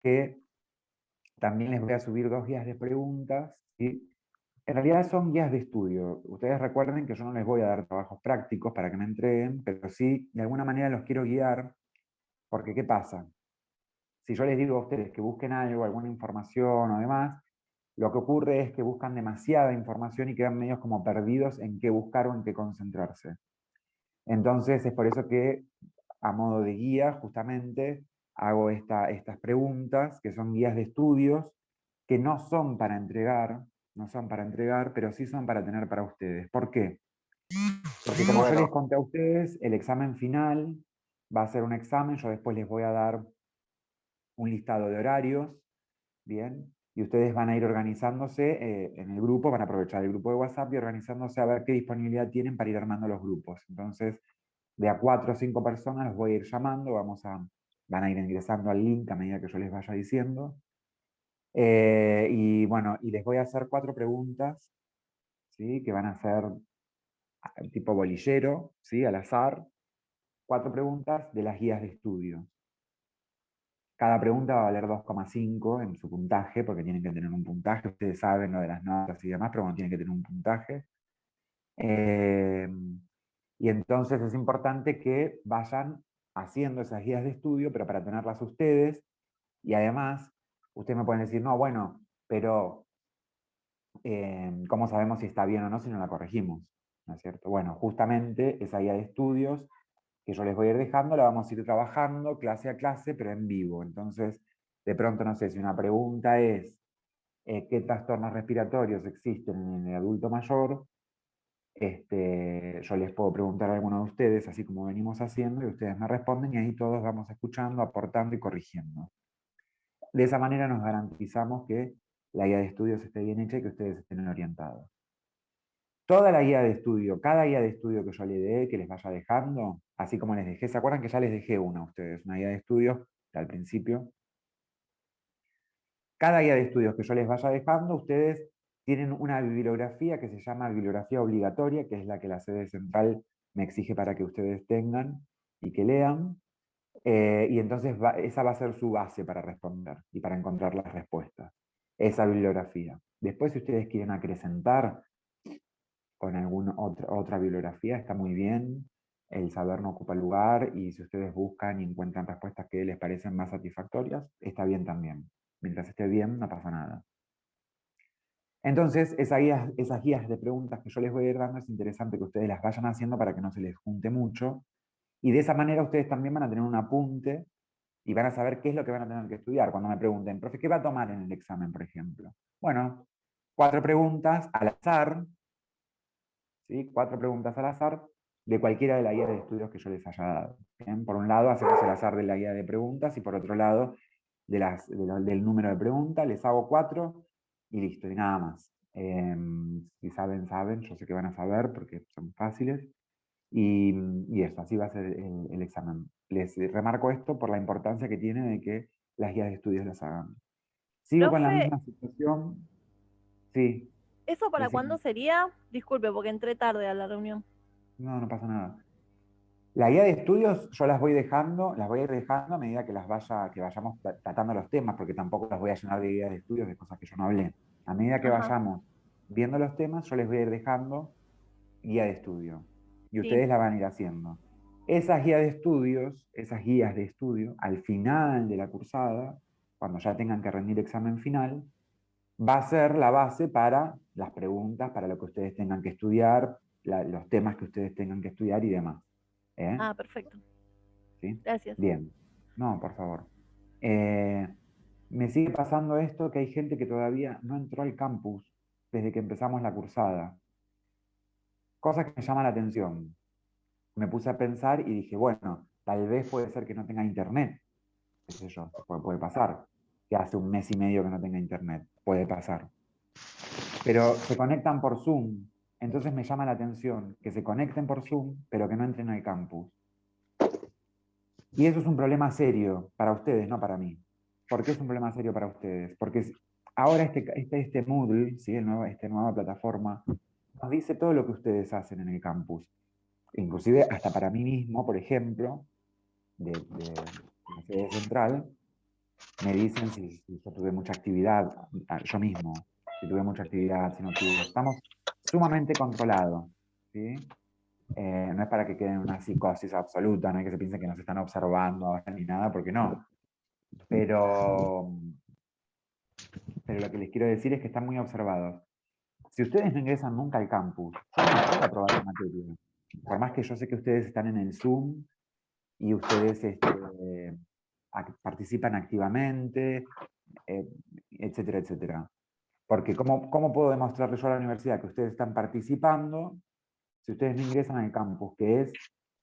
que también les voy a subir 2 guías de preguntas, ¿sí? En realidad son guías de estudio. Ustedes recuerden que yo no les voy a dar trabajos prácticos para que me entreguen, pero sí, de alguna manera los quiero guiar, porque ¿qué pasa? Si yo les digo a ustedes que busquen algo, alguna información o demás, lo que ocurre es que buscan demasiada información y quedan medios como perdidos en qué buscar o en qué concentrarse. Entonces es por eso que a modo de guía justamente hago estas preguntas, que son guías de estudios, que no son para entregar, no son para entregar, pero sí son para tener para ustedes. ¿Por qué? Porque como yo les Bueno, conté a ustedes, el examen final va a ser un examen, yo después les voy a dar un listado de horarios, ¿bien? Y ustedes van a ir organizándose en el grupo, van a aprovechar el grupo de WhatsApp y organizándose a ver qué disponibilidad tienen para ir armando los grupos. Entonces, de a 4 o 5 personas los voy a ir llamando, van a ir ingresando al link a medida que yo les vaya diciendo. Y bueno, y les voy a hacer 4 preguntas, ¿sí? Que van a ser tipo bolillero, ¿sí? Al azar. 4 preguntas de las guías de estudio. Cada pregunta va a valer 2,5 en su puntaje, porque tienen que tener un puntaje. Ustedes saben lo de las notas y demás, pero bueno, tienen que tener un puntaje. Eh, y entonces es importante que vayan haciendo esas guías de estudio, pero para tenerlas ustedes. Y además, ustedes me pueden decir, no, bueno, pero ¿cómo sabemos si está bien o no si no la corregimos? ¿No es cierto? Bueno, justamente esa guía de estudios que yo les voy a ir dejando, la vamos a ir trabajando clase a clase, pero en vivo. Entonces, de pronto, no sé, si una pregunta es, ¿qué trastornos respiratorios existen en el adulto mayor? Yo les puedo preguntar a alguno de ustedes, así como venimos haciendo, y ustedes me responden, y ahí todos vamos escuchando, aportando y corrigiendo. De esa manera nos garantizamos que la guía de estudios esté bien hecha y que ustedes estén orientados. Toda la guía de estudio, cada guía de estudio que yo les dé, que les vaya dejando, así como les dejé, ¿se acuerdan que ya les dejé una a ustedes? Una guía de estudios al principio. Cada guía de estudios que yo les vaya dejando, ustedes tienen una bibliografía que se llama bibliografía obligatoria, que es la que la sede central me exige para que ustedes tengan y que lean. Y entonces esa va a ser su base para responder y para encontrar las respuestas. Esa bibliografía. Después, si ustedes quieren acrecentar con alguna otra bibliografía, está muy bien. El saber no ocupa lugar, y si ustedes buscan y encuentran respuestas que les parecen más satisfactorias, está bien también. Mientras esté bien, no pasa nada. Entonces, esas guías de preguntas que yo les voy a ir dando, es interesante que ustedes las vayan haciendo para que no se les junte mucho. Y de esa manera ustedes también van a tener un apunte y van a saber qué es lo que van a tener que estudiar. Cuando me pregunten, profe, ¿qué va a tomar en el examen, por ejemplo? Bueno, 4 preguntas al azar, ¿sí? 4 preguntas al azar de cualquiera de la guía de estudios que yo les haya dado. ¿Bien? Por un lado, hacemos el azar de la guía de preguntas, y por otro lado, del número de preguntas, les hago 4 y listo, y nada más. Si saben, saben, yo sé que van a saber porque son fáciles. Y eso, así va a ser el examen. Les remarco esto por la importancia que tiene de que las guías de estudios las hagan. Sigo con la profe, misma situación. Sí, ¿eso para cuándo decime. sería? Disculpe, porque entré tarde a la reunión. No, no pasa nada. La guía de estudios yo las voy dejando, las voy a ir dejando a medida que que vayamos tratando los temas, porque tampoco las voy a llenar de guías de estudios de cosas que yo no hablé. A medida que Ajá, vayamos viendo los temas, yo les voy a ir dejando guía de estudio. Y sí. ustedes la van a ir haciendo. Esas guías de estudio, al final de la cursada, cuando ya tengan que rendir examen final, va a ser la base para las preguntas, para lo que ustedes tengan que estudiar, los temas que ustedes tengan que estudiar y demás. ¿Eh? Ah, perfecto. ¿Sí? Gracias. Bien. No, por favor. Eh, Me sigue pasando esto, que hay gente que todavía no entró al campus desde que empezamos la cursada. Cosa que me llama la atención. Me puse a pensar y dije, bueno, tal vez puede ser que no tenga internet, qué sé yo, puede pasar. Que hace un mes y medio que no tenga internet, puede pasar. Pero se conectan por Zoom, entonces me llama la atención que se conecten por Zoom, pero que no entren al campus. Y eso es un problema serio para ustedes, no para mí. ¿Por qué es un problema serio para ustedes? Porque ahora este Moodle, ¿sí? Esta nueva plataforma, nos dice todo lo que ustedes hacen en el campus. Inclusive hasta para mí mismo, por ejemplo, de la sede central, me dicen si yo tuve mucha actividad, yo mismo, si tuve mucha actividad, si no tuve. Estamos sumamente controlados, ¿sí? No es para que quede en una psicosis absoluta, no hay que se piense que nos están observando ahora ni nada, porque no. Pero, pero lo que les quiero decir es que están muy observados. Si ustedes no ingresan nunca al campus, yo no puedo aprobar la materia. Por más que yo sé que ustedes están en el Zoom y ustedes participan activamente, eh, etcétera, etcétera. Porque ¿cómo puedo demostrarle yo a la universidad que ustedes están participando si ustedes no ingresan al campus, que es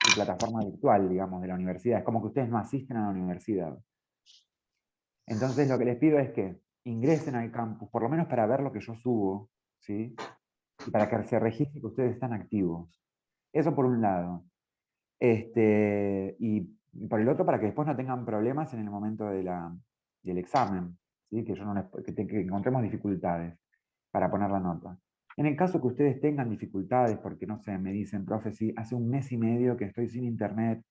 su plataforma virtual, digamos, de la universidad? Es como que ustedes no asisten a la universidad. Entonces lo que les pido es que ingresen al campus, por lo menos para ver lo que yo subo, ¿sí? Y para que se registre que ustedes están activos. Eso por un lado. Y por el otro, para que después no tengan problemas en el momento del examen, ¿sí? Que, yo no les- que encontremos dificultades para poner la nota. En el caso que ustedes tengan dificultades, porque no sé, me dicen, profe, si hace un mes y medio que estoy sin internet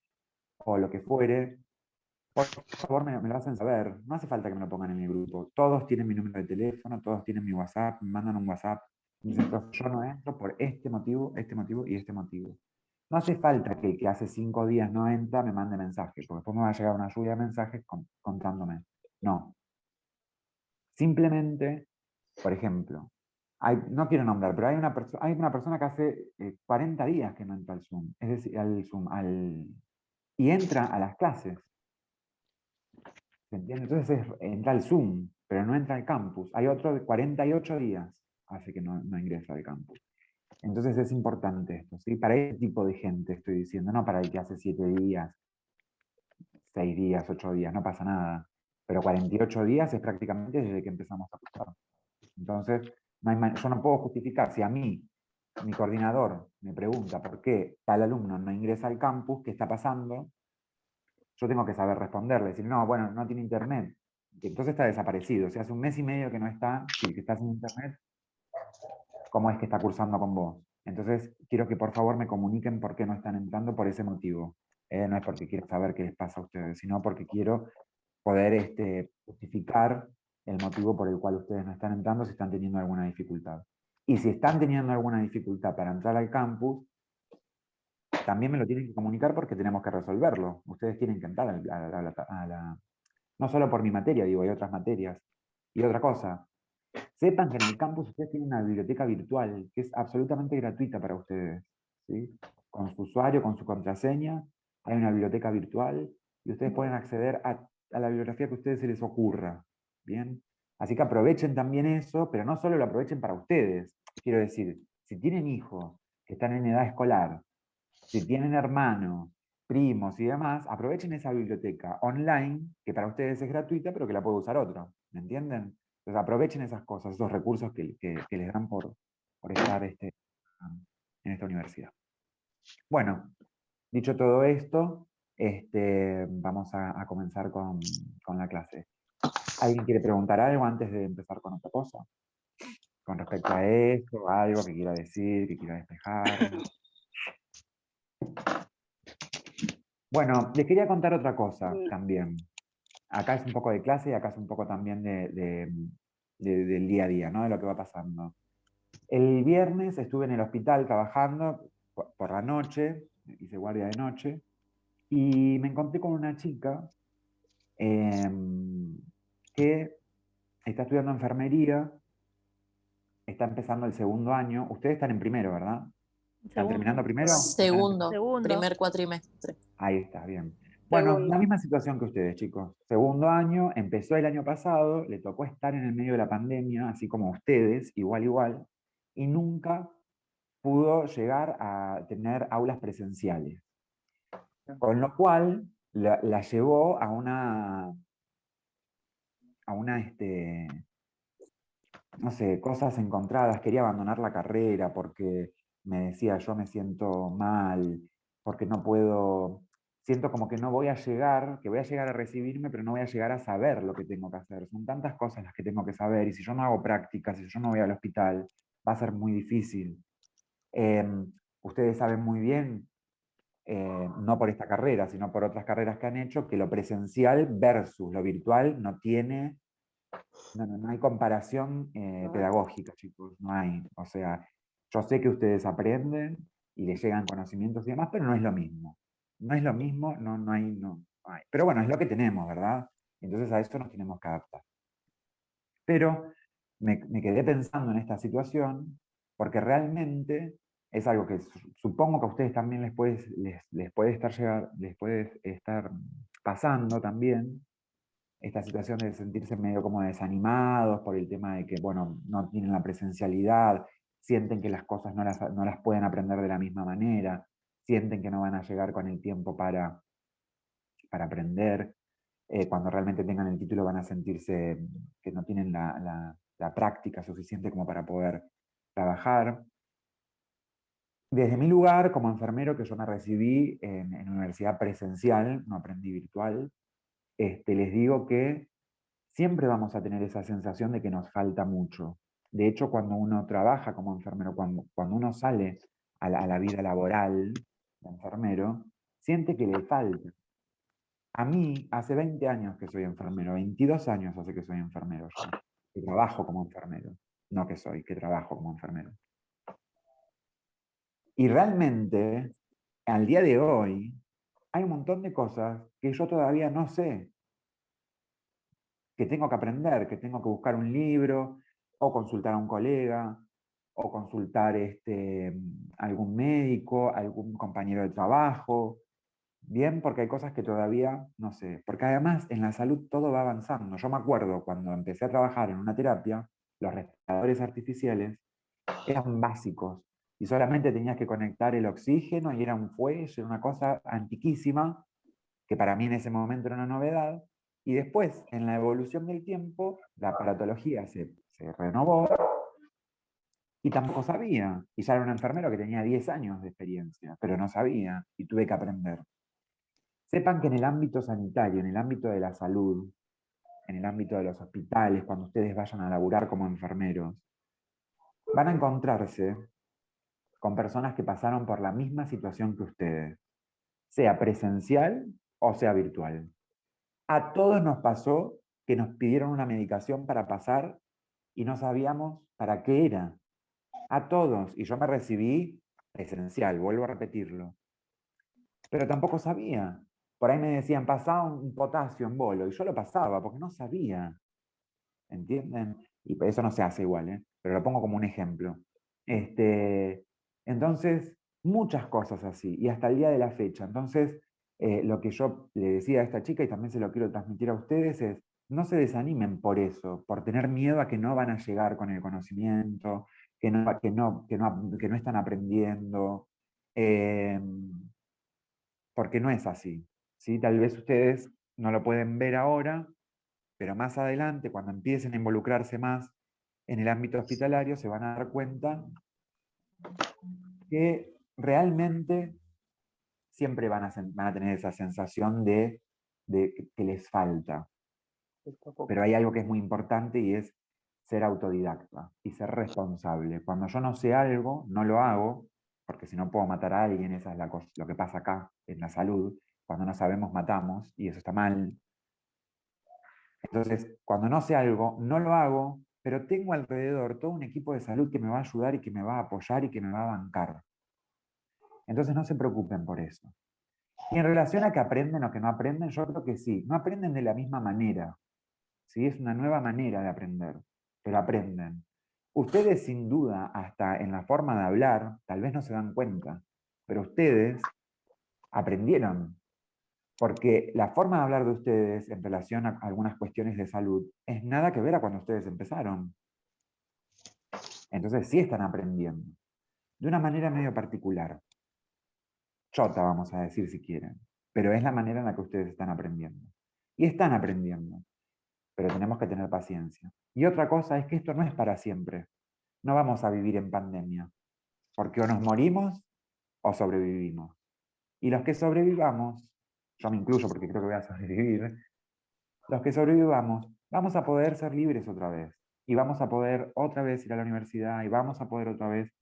o lo que fuere, por favor me lo hacen saber. No hace falta que me lo pongan en mi grupo. Todos tienen mi número de teléfono, todos tienen mi WhatsApp, me mandan un WhatsApp. Me dicen, profe, yo no entro por este motivo y este motivo. No hace falta que el que hace 5 días no entra me mande mensaje, porque después me va a llegar una lluvia de mensajes contándome. No. Simplemente, por ejemplo, no quiero nombrar, pero hay una persona que hace 40 días que no entra al Zoom. Es decir, al Zoom, y entra a las clases. ¿Se entiende? Entonces entra al Zoom, pero no entra al campus. Hay otro de 48 días hace que no ingresa al campus. Entonces es importante esto, ¿sí? Para este tipo de gente estoy diciendo, no para el que hace 7 días, 6 días, 8 días, no pasa nada. Pero 48 días es prácticamente desde que empezamos a cursar. Entonces, yo no puedo justificar si a mí, mi coordinador, me pregunta por qué tal alumno no ingresa al campus, qué está pasando, yo tengo que saber responderle, decir, no, bueno, no tiene internet, que entonces está desaparecido. O sea, hace un mes y medio que no está, sí, que está sin internet, ¿cómo es que está cursando con vos? Entonces, quiero que por favor me comuniquen por qué no están entrando por ese motivo. No es porque quiero saber qué les pasa a ustedes, sino porque quiero poder justificar el motivo por el cual ustedes no están entrando si están teniendo alguna dificultad. Y si están teniendo alguna dificultad para entrar al campus, también me lo tienen que comunicar porque tenemos que resolverlo. Ustedes tienen que entrar no solo por mi materia, digo, hay otras materias. Y otra cosa, sepan que en el campus ustedes tienen una biblioteca virtual que es absolutamente gratuita para ustedes, ¿sí? Con su usuario, con su contraseña, hay una biblioteca virtual y ustedes pueden acceder a la bibliografía que a ustedes se les ocurra, ¿bien? Así que aprovechen también eso, pero no solo lo aprovechen para ustedes. Quiero decir, si tienen hijos que están en edad escolar, si tienen hermanos, primos y demás, aprovechen esa biblioteca online, que para ustedes es gratuita, pero que la puede usar otro. ¿Me entienden? Entonces aprovechen esas cosas, esos recursos que les dan por estar en esta universidad. Bueno, dicho todo esto, vamos a comenzar con la clase. ¿Alguien quiere preguntar algo antes de empezar con otra cosa? Con respecto a esto, algo que quiera decir, que quiera despejar. Bueno, les quería contar otra cosa también. Acá es un poco de clase y acá es un poco también del día a día, ¿no? De lo que va pasando. El viernes estuve en el hospital trabajando por la noche, hice guardia de noche, y me encontré con una chica que está estudiando enfermería, está empezando el segundo año. Ustedes están en primero, ¿verdad? ¿Están Segundo. terminando primero? Segundo, Segundo. primer cuatrimestre. Ahí está, bien. Bueno, la misma situación que ustedes, chicos. Segundo año, empezó el año pasado, le tocó estar en el medio de la pandemia, así como ustedes, igual, y nunca pudo llegar a tener aulas presenciales. Con lo cual, la llevó a una, no sé, cosas encontradas. Quería abandonar la carrera porque me decía, yo me siento mal, porque no puedo, siento como que no voy a llegar, que voy a llegar a recibirme, pero no voy a llegar a saber lo que tengo que hacer. Son tantas cosas las que tengo que saber y si yo no hago prácticas, si yo no voy al hospital, va a ser muy difícil. Ustedes saben muy bien no por esta carrera, sino por otras carreras que han hecho, que lo presencial versus lo virtual no tiene, no hay comparación pedagógica, chicos, no hay. O sea, yo sé que ustedes aprenden y les llegan conocimientos y demás, pero no es lo mismo. No es lo mismo, no hay. Pero bueno, es lo que tenemos, ¿verdad? Entonces a eso nos tenemos que adaptar. Pero me quedé pensando en esta situación porque realmente es algo que supongo que a ustedes también les puede les puede estar pasando también, esta situación de sentirse medio como desanimados por el tema de que, bueno, no tienen la presencialidad, sienten que las cosas no las pueden aprender de la misma manera, sienten que no van a llegar con el tiempo para aprender. Cuando realmente tengan el título van a sentirse que no tienen la práctica suficiente como para poder trabajar. Desde mi lugar, como enfermero, que yo me recibí en universidad presencial, no aprendí virtual, les digo que siempre vamos a tener esa sensación de que nos falta mucho. De hecho, cuando uno trabaja como enfermero, cuando uno sale a la vida laboral de enfermero, siente que le falta. A mí, hace 20 años que soy enfermero, 22 años hace que soy enfermero yo, que trabajo como enfermero, no que soy, que trabajo como enfermero. Y realmente, al día de hoy, hay un montón de cosas que yo todavía no sé, que tengo que aprender, que tengo que buscar un libro, o consultar a un colega, o consultar algún médico, algún compañero de trabajo, bien, porque hay cosas que todavía no sé, porque además en la salud todo va avanzando. Yo me acuerdo cuando empecé a trabajar en una terapia, los respiradores artificiales eran básicos y solamente tenías que conectar el oxígeno y era un fuelle, era una cosa antiquísima, que para mí en ese momento era una novedad, y después, en la evolución del tiempo, la aparatología se renovó y tampoco sabía. Y ya era un enfermero que tenía 10 años de experiencia, pero no sabía y tuve que aprender. Sepan que en el ámbito sanitario, en el ámbito de la salud, en el ámbito de los hospitales, cuando ustedes vayan a laburar como enfermeros, van a encontrarse con personas que pasaron por la misma situación que ustedes, sea presencial o sea virtual. A todos nos pasó que nos pidieron una medicación para pasar y no sabíamos para qué era. A todos. Y yo me recibí presencial, vuelvo a repetirlo. Pero tampoco sabía. Por ahí me decían, pasá un potasio en bolo. Y yo lo pasaba porque no sabía. ¿Entienden? Y eso no se hace igual, ¿eh? Pero lo pongo como un ejemplo. Entonces, muchas cosas así. Y hasta el día de la fecha. Entonces, lo que yo le decía a esta chica, y también se lo quiero transmitir a ustedes, es, no se desanimen por eso, por tener miedo a que no van a llegar con el conocimiento, que no están aprendiendo, eh, porque no es así. ¿Sí? Tal vez ustedes no lo pueden ver ahora, pero más adelante, cuando empiecen a involucrarse más en el ámbito hospitalario, se van a dar cuenta que realmente siempre van a tener esa sensación de que les falta. Pero hay algo que es muy importante y es ser autodidacta y ser responsable. Cuando yo no sé algo, no lo hago, porque si no puedo matar a alguien, esa es lo que pasa acá en la salud. Cuando no sabemos, matamos, y eso está mal. Entonces, cuando no sé algo, no lo hago, pero tengo alrededor todo un equipo de salud que me va a ayudar y que me va a apoyar y que me va a bancar. Entonces, no se preocupen por eso. Y en relación a que aprenden o que no aprenden, yo creo que sí. No aprenden de la misma manera. ¿Sí? Es una nueva manera de aprender, pero aprenden. Ustedes, sin duda, hasta en la forma de hablar, tal vez no se dan cuenta, pero ustedes aprendieron. Porque la forma de hablar de ustedes en relación a algunas cuestiones de salud es nada que ver a cuando ustedes empezaron. Entonces sí están aprendiendo. De una manera medio particular. Chota, vamos a decir si quieren. Pero es la manera en la que ustedes están aprendiendo. Y están aprendiendo. Pero tenemos que tener paciencia. Y otra cosa es que esto no es para siempre. No vamos a vivir en pandemia. Porque o nos morimos o sobrevivimos. Y los que sobrevivamos, yo me incluyo porque creo que voy a sobrevivir, los que sobrevivamos, vamos a poder ser libres otra vez. Y vamos a poder otra vez ir a la universidad y vamos a poder otra vez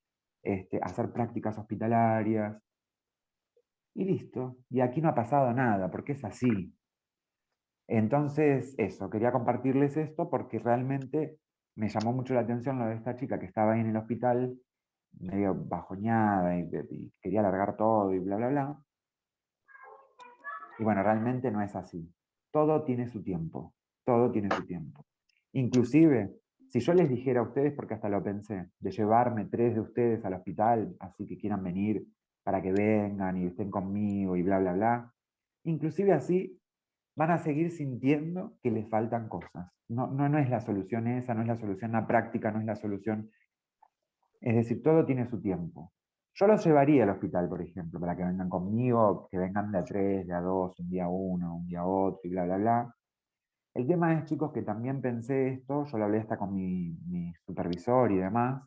hacer prácticas hospitalarias. Y listo. Y aquí no ha pasado nada, porque es así. Entonces, eso, quería compartirles esto porque realmente me llamó mucho la atención lo de esta chica que estaba ahí en el hospital, medio bajoñada y quería largar todo y bla, bla, bla. Y bueno, realmente no es así. Todo tiene su tiempo, todo tiene su tiempo. Inclusive, si yo les dijera a ustedes, porque hasta lo pensé, de llevarme 3 de ustedes al hospital, así que quieran venir para que vengan y estén conmigo y bla, bla, bla, inclusive así van a seguir sintiendo que les faltan cosas. No, no, no es la solución esa, no es la solución la práctica, no es la solución. Es decir, todo tiene su tiempo. Yo los llevaría al hospital, por ejemplo, para que vengan conmigo, que vengan de a 3, de a 2, un día uno, un día otro y bla, bla, bla. El tema es, chicos, que también pensé esto, yo lo hablé hasta con mi supervisor y demás.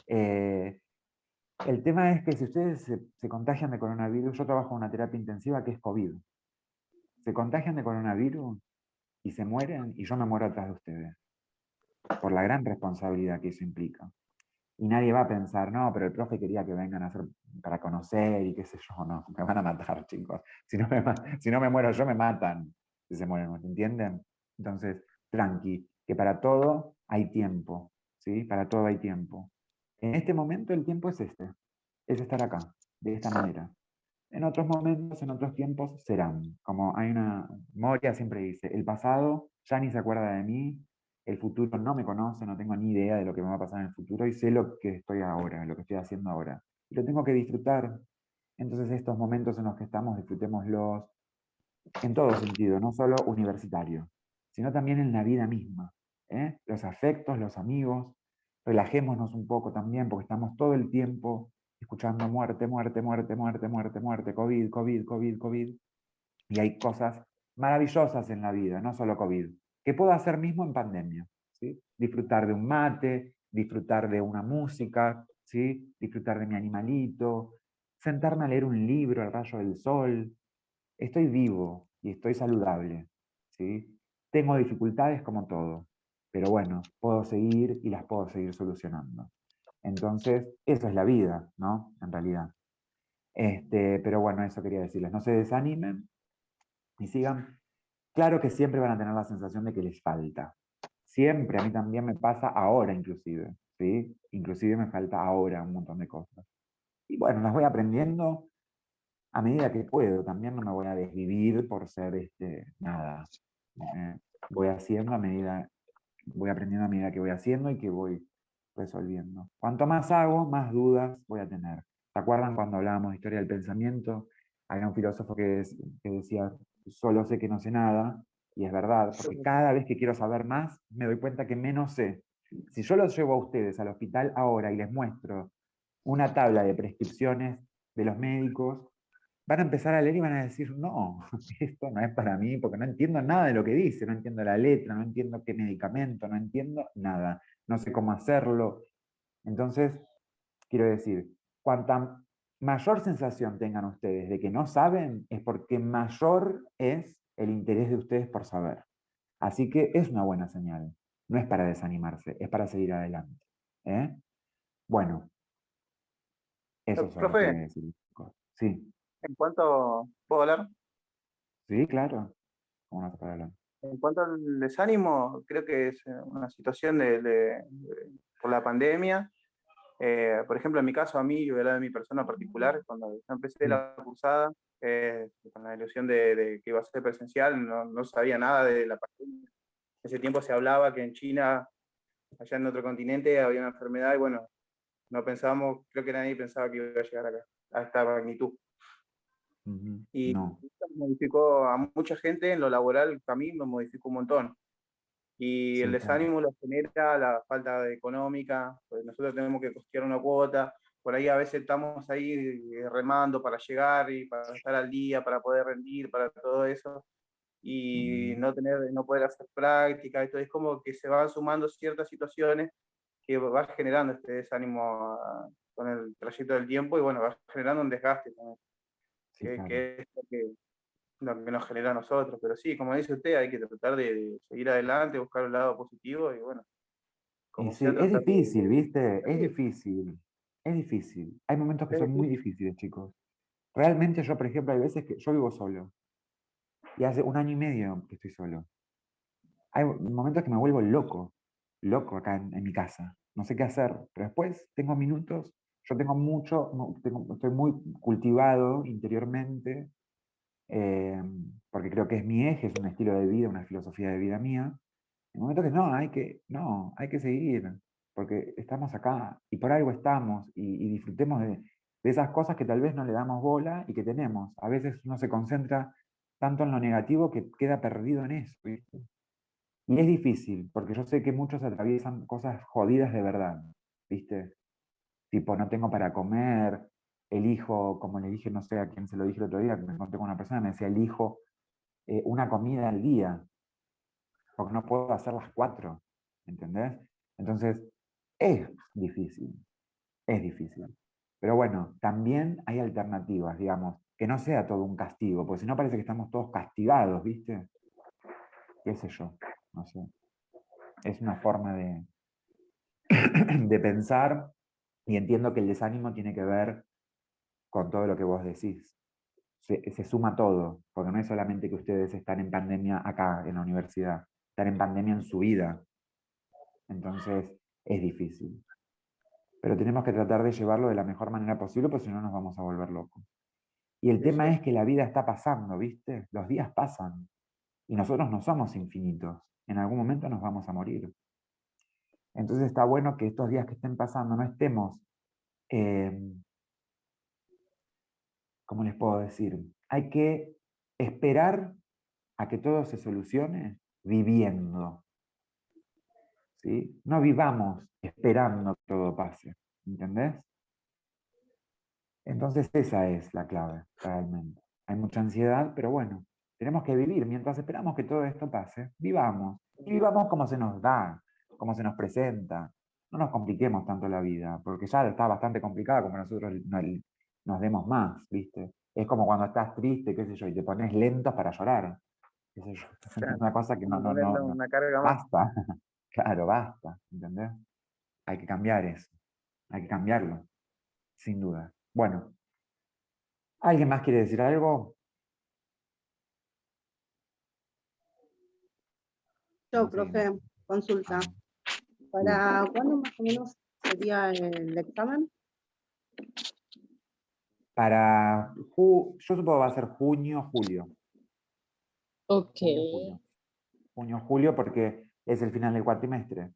eh, el tema es que si ustedes se contagian de coronavirus, yo trabajo en una terapia intensiva que es COVID. Se contagian de coronavirus y se mueren y yo me muero atrás de ustedes, por la gran responsabilidad que eso implica. Y nadie va a pensar, no, pero el profe quería que vengan a hacer para conocer y qué sé yo, no, me van a matar, chicos. Si no me muero yo, me matan si se mueren, ¿me entienden? Entonces, tranqui, que para todo hay tiempo, ¿sí? Para todo hay tiempo. En este momento el tiempo es estar acá, de esta manera. En otros momentos, en otros tiempos, serán. Como hay una, Moria siempre dice, el pasado ya ni se acuerda de mí, el futuro no me conoce, no tengo ni idea de lo que me va a pasar en el futuro y sé lo que estoy ahora, lo que estoy haciendo ahora. Y lo tengo que disfrutar. Entonces estos momentos en los que estamos, disfrutémoslos en todo sentido, no solo universitario, sino también en la vida misma. ¿Eh? Los afectos, los amigos, relajémonos un poco también, porque estamos todo el tiempo escuchando muerte, muerte, muerte, muerte, muerte, muerte, COVID, COVID, COVID, COVID, y hay cosas maravillosas en la vida, no solo COVID, que puedo hacer mismo en pandemia, ¿sí? Disfrutar de un mate, disfrutar de una música, ¿sí? Disfrutar de mi animalito, sentarme a leer un libro al rayo del sol, estoy vivo y estoy saludable, ¿sí? Tengo dificultades como todo, pero bueno, puedo seguir y las puedo seguir solucionando. Entonces, eso es la vida, ¿no? En realidad. Pero bueno, eso quería decirles. No se desanimen y sigan. Claro que siempre van a tener la sensación de que les falta. Siempre, a mí también me pasa ahora inclusive, ¿sí? Inclusive me falta ahora un montón de cosas. Y bueno, las voy aprendiendo a medida que puedo, también no me voy a desvivir por ser nada. Eh, voy haciendo a medida, voy aprendiendo a medida que voy haciendo y que voy resolviendo. Cuanto más hago, más dudas voy a tener. ¿Se acuerdan cuando hablábamos de historia del pensamiento? Había un filósofo que decía, solo sé que no sé nada, y es verdad, porque cada vez que quiero saber más, me doy cuenta que menos sé. Si yo los llevo a ustedes al hospital ahora y les muestro una tabla de prescripciones de los médicos, van a empezar a leer y van a decir, no, esto no es para mí, porque no entiendo nada de lo que dice, no entiendo la letra, no entiendo qué medicamento, no entiendo nada, no sé cómo hacerlo. Entonces, quiero decir, cuanta mayor sensación tengan ustedes de que no saben, es porque mayor es el interés de ustedes por saber. Así que es una buena señal. No es para desanimarse, es para seguir adelante. ¿Eh? Bueno, eso solo Profe, quería decir. Sí, en cuanto, ¿puedo hablar? sí, claro. ¿Cómo no se puede hablar? En cuanto al desánimo, creo que es una situación por la pandemia. Por ejemplo, en mi caso, a mí, yo voy a hablar de mi persona particular, cuando yo empecé Sí. la cursada, con la ilusión de que iba a ser presencial, no sabía nada de la pandemia. En ese tiempo se hablaba que en China, allá en otro continente, había una enfermedad y bueno, no pensábamos, creo que nadie pensaba que iba a llegar acá, a esta magnitud. Ujú. Y No, esto modificó a mucha gente en lo laboral, a mí me modificó un montón. Y el sí, claro. desánimo lo genera la falta de económica, pues nosotros tenemos que costear una cuota, por ahí a veces estamos ahí remando para llegar y para estar al día, para poder rendir, para todo eso, y Ujú. no poder hacer práctica, esto es como que se van sumando ciertas situaciones que va generando este desánimo con el trayecto del tiempo y bueno, va generando un desgaste también, Sí, claro. que es lo que nos genera a nosotros. Pero sí, como dice usted, hay que tratar de seguir adelante, buscar un lado positivo y bueno, Y como sea, sí, es tratar difícil, ¿viste? Es de... difícil. Es difícil. Hay momentos que Es son muy difícil. difíciles, chicos. Realmente yo, por ejemplo, hay veces que yo vivo solo. Y hace 1 año y medio que estoy solo. Hay momentos que me vuelvo loco, loco acá en mi casa. No sé qué hacer, pero después tengo minutos, yo tengo mucho, estoy muy cultivado interiormente, porque creo que es mi eje, es un estilo de vida, una filosofía de vida mía. En momentos que no, hay que seguir, porque estamos acá y por algo estamos y disfrutemos de esas cosas que tal vez no le damos bola y que tenemos. A veces uno se concentra tanto en lo negativo que queda perdido en eso, ¿viste? Y es difícil, porque yo sé que muchos atraviesan cosas jodidas de verdad, ¿viste? Tipo, no tengo para comer, elijo, como le dije, no sé a quién se lo dije el otro día, que me encontré con una persona, me decía, elijo una comida al día, porque no puedo hacer las 4, ¿entendés? Entonces, es difícil, es difícil. Pero bueno, también hay alternativas, digamos, que no sea todo un castigo, porque si no parece que estamos todos castigados, ¿viste? Qué sé yo, no sé. Es una forma de pensar y entiendo que el desánimo tiene que ver con todo lo que vos decís. Se suma todo, porque no es solamente que ustedes están en pandemia acá en la universidad, están en pandemia en su vida. Entonces es difícil. Pero tenemos que tratar de llevarlo de la mejor manera posible, porque si no nos vamos a volver locos. Y el tema Eso. es que la vida está pasando, ¿viste? Los días pasan y nosotros no somos infinitos. En algún momento nos vamos a morir. Entonces está bueno que estos días que estén pasando no estemos, eh, ¿cómo les puedo decir? Hay que esperar a que todo se solucione viviendo, ¿sí? No vivamos esperando que todo pase, ¿entendés? Entonces esa es la clave, realmente. Hay mucha ansiedad, pero bueno, tenemos que vivir. Mientras esperamos que todo esto pase, vivamos. Y vivamos como se nos da, como se nos presenta. No nos compliquemos tanto la vida, porque ya está bastante complicada como nosotros nos demos más, ¿viste? Es como cuando estás triste, qué sé yo, y te pones lentos para llorar. Qué sé yo. Es Claro, una cosa que como ponerle no. una carga más. Basta. Claro, basta. ¿Entendés? Hay que cambiar eso. Hay que cambiarlo, sin duda. Bueno, ¿alguien más quiere decir algo? Yo, No seguimos. profe, consulta. Ah, sí. ¿Para cuándo más o menos sería el examen? Yo supongo que va a ser junio, julio. Ok. Junio, julio. Junio, julio, porque es el final del cuatrimestre.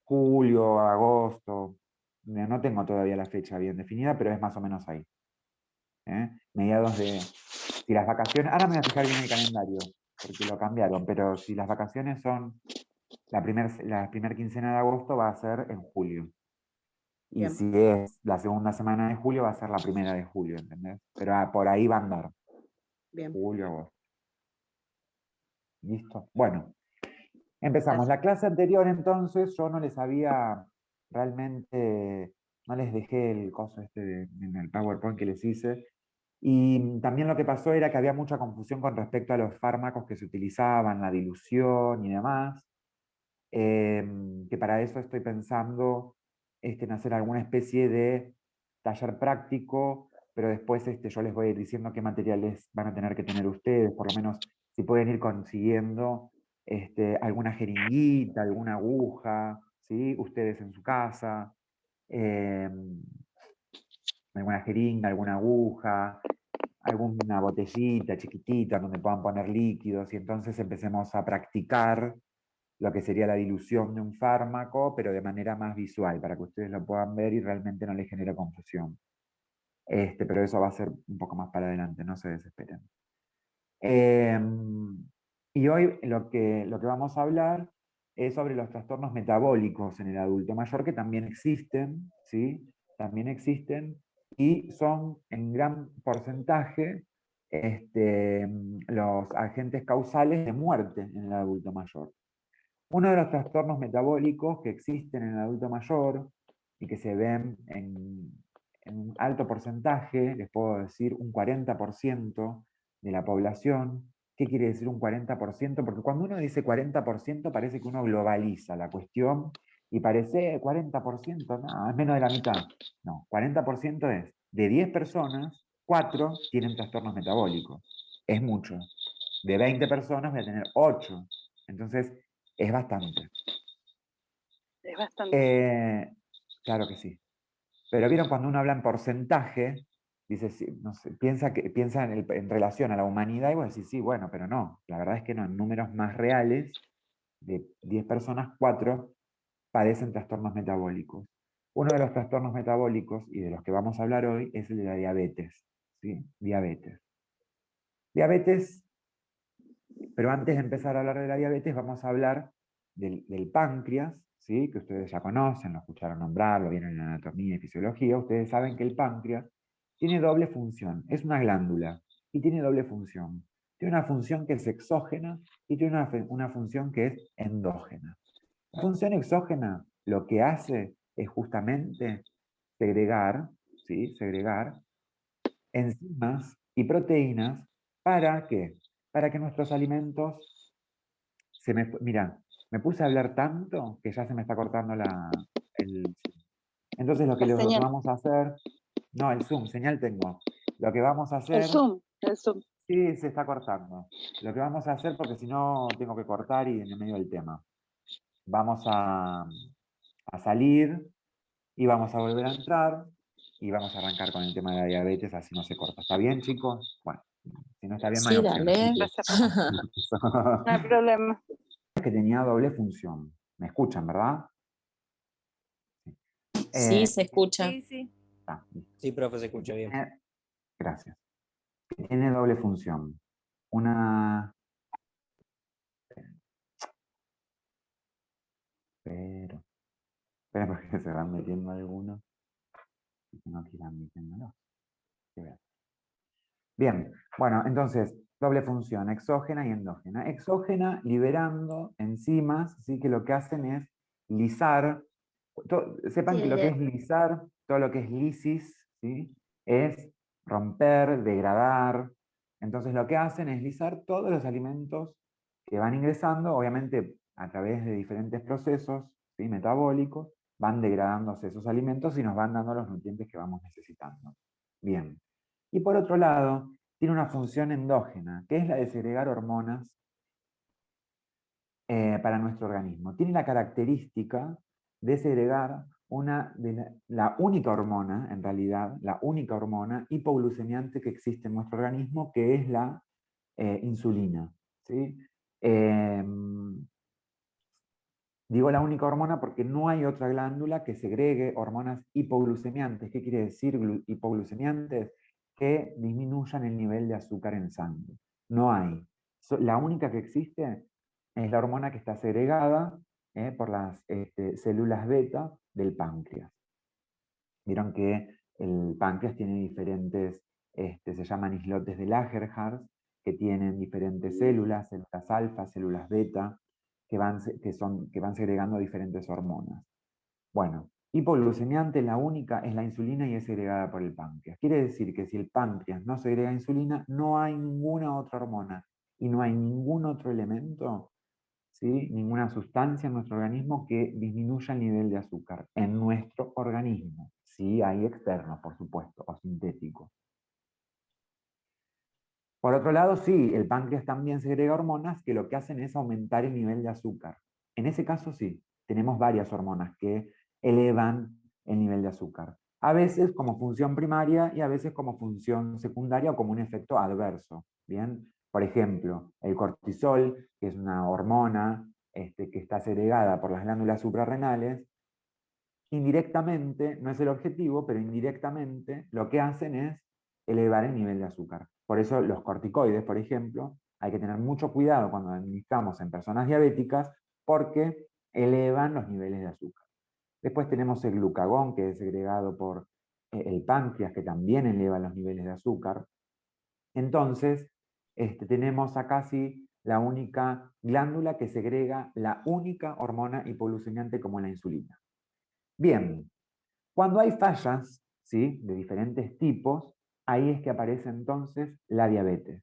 Julio, agosto. No tengo todavía la fecha bien definida, pero es más o menos ahí. Mediados de. Si las vacaciones. Ahora me voy a fijar bien el calendario, porque lo cambiaron, pero si las vacaciones son la primer quincena de agosto, va a ser en julio. Y Bien. si es la segunda semana de julio, va a ser la primera de julio, ¿entendés? Pero por ahí va a andar. Bien. Julio, agosto. ¿Listo? Bueno, empezamos. Gracias. La clase anterior, entonces, yo no les había realmente, no les dejé el coso en el PowerPoint que les hice. Y también lo que pasó era que había mucha confusión con respecto a los fármacos que se utilizaban, la dilución y demás. Que para eso estoy pensando en hacer alguna especie de taller práctico, pero después yo les voy a ir diciendo qué materiales van a tener que tener ustedes, por lo menos si pueden ir consiguiendo alguna jeringuita, alguna aguja, ¿sí? Ustedes en su casa, alguna jeringa, alguna aguja, alguna botellita chiquitita donde puedan poner líquidos y entonces empecemos a practicar lo que sería la dilución de un fármaco, pero de manera más visual, para que ustedes lo puedan ver y realmente no les genere confusión. Pero eso va a ser un poco más para adelante, no se desesperen. Y hoy lo que vamos a hablar es sobre los trastornos metabólicos en el adulto mayor, que también existen, ¿sí? También existen y son en gran porcentaje los agentes causales de muerte en el adulto mayor. Uno de los trastornos metabólicos que existen en el adulto mayor y que se ven en un alto porcentaje, les puedo decir un 40% de la población. ¿Qué quiere decir un 40%? Porque cuando uno dice 40% parece que uno globaliza la cuestión y parece 40%, no, es menos de la mitad. No, 40% es de 10 personas, 4 tienen trastornos metabólicos. Es mucho. De 20 personas voy a tener 8. Entonces, es bastante. Es bastante. Claro que sí. Pero vieron cuando uno habla en porcentaje, dice, sí, no sé, piensa en relación a la humanidad y vos decís, sí, bueno, pero no. La verdad es que no, en números más reales, de 10 personas, 4 padecen trastornos metabólicos. Uno de los trastornos metabólicos, y de los que vamos a hablar hoy, es el de la diabetes. ¿Sí? Diabetes. Diabetes, pero antes de empezar a hablar de la diabetes, vamos a hablar del páncreas, ¿sí? Que ustedes ya conocen, lo escucharon nombrar, lo vieron en anatomía y fisiología. Ustedes saben que el páncreas tiene doble función. Es una glándula y tiene doble función. Tiene una función que es exógena y tiene una función que es endógena. La función exógena lo que hace es justamente segregar, ¿sí? Segregar enzimas y proteínas. ¿Para qué? Para que nuestros alimentos Mira, me puse a hablar tanto que ya se me está cortando el... Entonces lo que La señal. vamos a hacer... No, el Zoom, señal tengo. Lo que vamos a hacer... El Zoom. Sí, se está cortando. Lo que vamos a hacer, porque si no tengo que cortar y en el medio del tema. Vamos a salir y vamos a volver a entrar y vamos a arrancar con el tema de la diabetes, así no se corta. ¿Está bien, chicos? Bueno, si no está bien, no hay Sí, opción. dale. No hay problema. Que tenía doble función. ¿Me escuchan, verdad? Sí, se escucha. Sí, sí. Listo. Sí, profe, se escucha bien. Gracias. Tiene doble función. Una... Pero porque se van metiendo algunos. No quieran metiéndolos. Bien, bueno, entonces, doble función, exógena y endógena. Exógena liberando enzimas, ¿sí? Que lo que hacen es lisar. Sepan Sí, que lo que es lisar, todo lo que es lisis, ¿sí? Es romper, degradar. Entonces lo que hacen es lisar todos los alimentos que van ingresando, obviamente a través de diferentes procesos, ¿sí? Metabólicos, van degradándose esos alimentos y nos van dando los nutrientes que vamos necesitando. Bien. Y por otro lado, tiene una función endógena, que es la de segregar hormonas para nuestro organismo. Tiene la característica de segregar la única hormona, en realidad, la única hormona hipoglucemiante que existe en nuestro organismo, que es la insulina. ¿Sí? Digo la única hormona porque no hay otra glándula que segregue hormonas hipoglucemiantes. ¿Qué quiere decir hipoglucemiantes? Que disminuyan el nivel de azúcar en sangre. No hay. La única que existe es la hormona que está segregada por las células beta del páncreas. Vieron que el páncreas tiene diferentes, se llaman islotes de Langerhans, que tienen diferentes células alfa, células beta, que van segregando diferentes hormonas. Bueno, hipoglucemiante, la única es la insulina y es segregada por el páncreas. Quiere decir que si el páncreas no segrega insulina, no hay ninguna otra hormona y no hay ningún otro elemento, ¿sí? Ninguna sustancia en nuestro organismo que disminuya el nivel de azúcar en nuestro organismo. Sí, hay externos, por supuesto, o sintéticos. Por otro lado, sí, el páncreas también segrega hormonas que lo que hacen es aumentar el nivel de azúcar. En ese caso, sí, tenemos varias hormonas que elevan el nivel de azúcar. A veces como función primaria y a veces como función secundaria o como un efecto adverso. ¿Bien? Por ejemplo, el cortisol, que es una hormona que está segregada por las glándulas suprarrenales, indirectamente, no es el objetivo, pero indirectamente lo que hacen es elevar el nivel de azúcar. Por eso los corticoides, por ejemplo, hay que tener mucho cuidado cuando administramos en personas diabéticas porque elevan los niveles de azúcar. Después tenemos el glucagón, que es segregado por el páncreas, que también eleva los niveles de azúcar. Entonces, tenemos acá sí la única glándula que segrega la única hormona hipoglucemiante como la insulina. Bien, cuando hay fallas, ¿sí? De diferentes tipos, ahí es que aparece entonces la diabetes.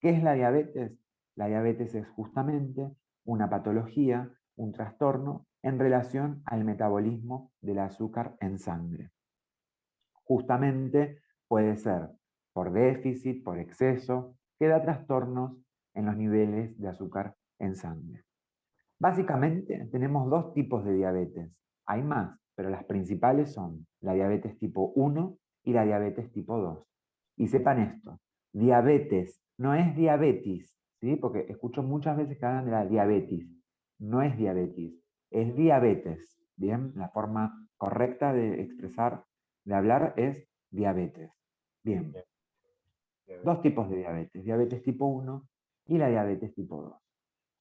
¿Qué es la diabetes? La diabetes es justamente una patología, un trastorno en relación al metabolismo del azúcar en sangre. justamente puede ser por déficit, por exceso, que da trastornos en los niveles de azúcar en sangre. Básicamente tenemos dos tipos de diabetes. Hay más, pero las principales son la diabetes tipo 1 y la diabetes tipo 2. Y sepan esto, diabetes no es diabetes, ¿sí? Porque escucho muchas veces que hablan de la diabetes. No es diabetes, es diabetes. Bien, la forma correcta de expresar, de hablar es diabetes. Bien, dos tipos de diabetes tipo 1 y la diabetes tipo 2.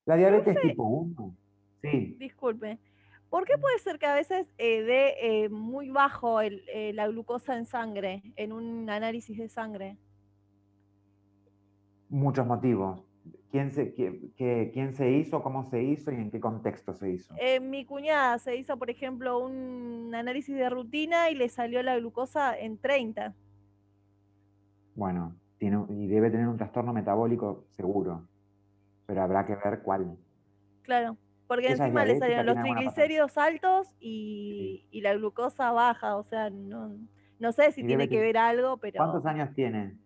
La diabetes Profe, tipo 1, sí, disculpe. ¿Por qué puede ser que a veces dé muy bajo la glucosa en sangre, en un análisis de sangre? muchos motivos. ¿Quién se hizo, cómo se hizo y en qué contexto se hizo? Mi cuñada se hizo, por ejemplo, un análisis de rutina y le salió la glucosa en 30. Bueno, y debe tener un trastorno metabólico seguro, pero habrá que ver cuál. Claro, porque ¿Ella es encima le diabética? salieron los ¿Tiene alguna patología? triglicéridos altos Sí. y la glucosa baja, o sea, no sé si Y tiene que ver algo, pero... ¿Cuántos años tiene?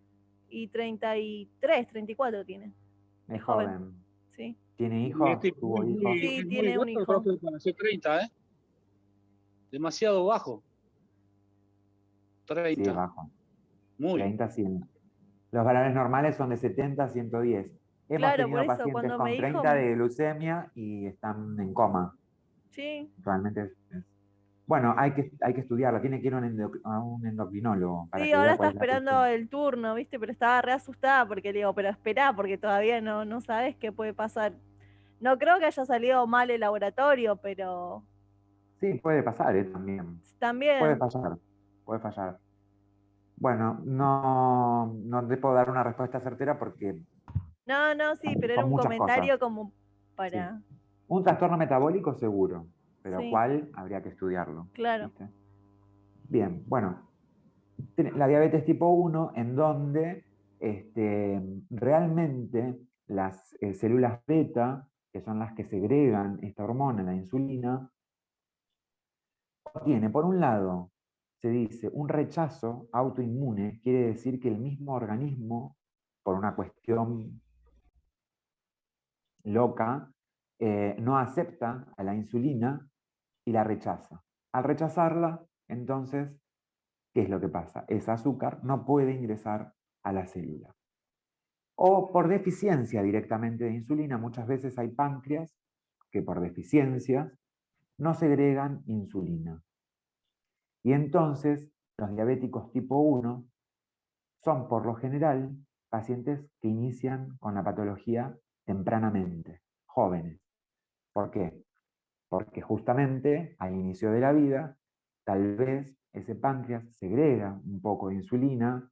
Y 33, 34 tiene. Es Es joven, joven. sí. ¿Tiene Y hijos? ¿Tuvo hijos? Sí, es muy tiene un bajo, hijo. profe, para ser 30, ¿eh? Demasiado bajo. Sí, es 30. bajo. Muy. 30, 100. Los valores normales son de 70 a 110. Hemos Claro, por tenido eso pacientes cuando me con dijo, 30 de glucemia y están en coma. sí, Realmente bueno, hay que estudiarla. Tiene que ir a un endocrinólogo para sí, que ahora vea está cuál es la esperando cuestión. el turno, ¿viste? Pero estaba re asustada porque le digo, pero esperá, porque todavía no sabes qué puede pasar. No creo que haya salido mal el laboratorio, pero Sí, puede pasar, también. Puede también. fallar, puede fallar. Bueno, no te puedo dar una respuesta certera porque No, sí, pero era son un muchas cosas. comentario como Sí. para... Un trastorno metabólico seguro, pero Sí, ¿cuál? Habría que estudiarlo. claro. ¿Viste? Bien, bueno, la diabetes tipo 1, en donde realmente las células beta, que son las que segregan esta hormona, la insulina, tiene, por un lado, se dice, un rechazo autoinmune, quiere decir que el mismo organismo, por una cuestión loca, no acepta a la insulina y la rechaza. Al rechazarla, entonces, ¿qué es lo que pasa? Ese azúcar no puede ingresar a la célula. O por deficiencia directamente de insulina, muchas veces hay páncreas que por deficiencias no segregan insulina. Y entonces, los diabéticos tipo 1 son por lo general pacientes que inician con la patología tempranamente, jóvenes. ¿Por qué? Porque justamente al inicio de la vida, tal vez ese páncreas segrega un poco de insulina,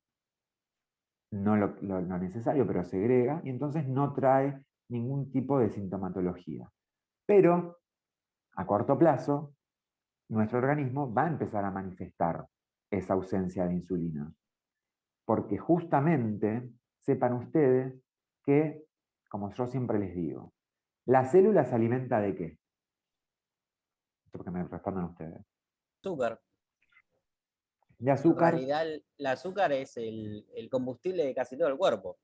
no lo necesario, pero segrega, y entonces no trae ningún tipo de sintomatología. Pero a corto plazo, nuestro organismo va a empezar a manifestar esa ausencia de insulina. Porque justamente, sepan ustedes que, como yo siempre les digo, la célula se alimenta ¿de qué? Esto porque me respondan ustedes. Azúcar. De En azúcar. realidad, el azúcar es el combustible de casi todo el cuerpo.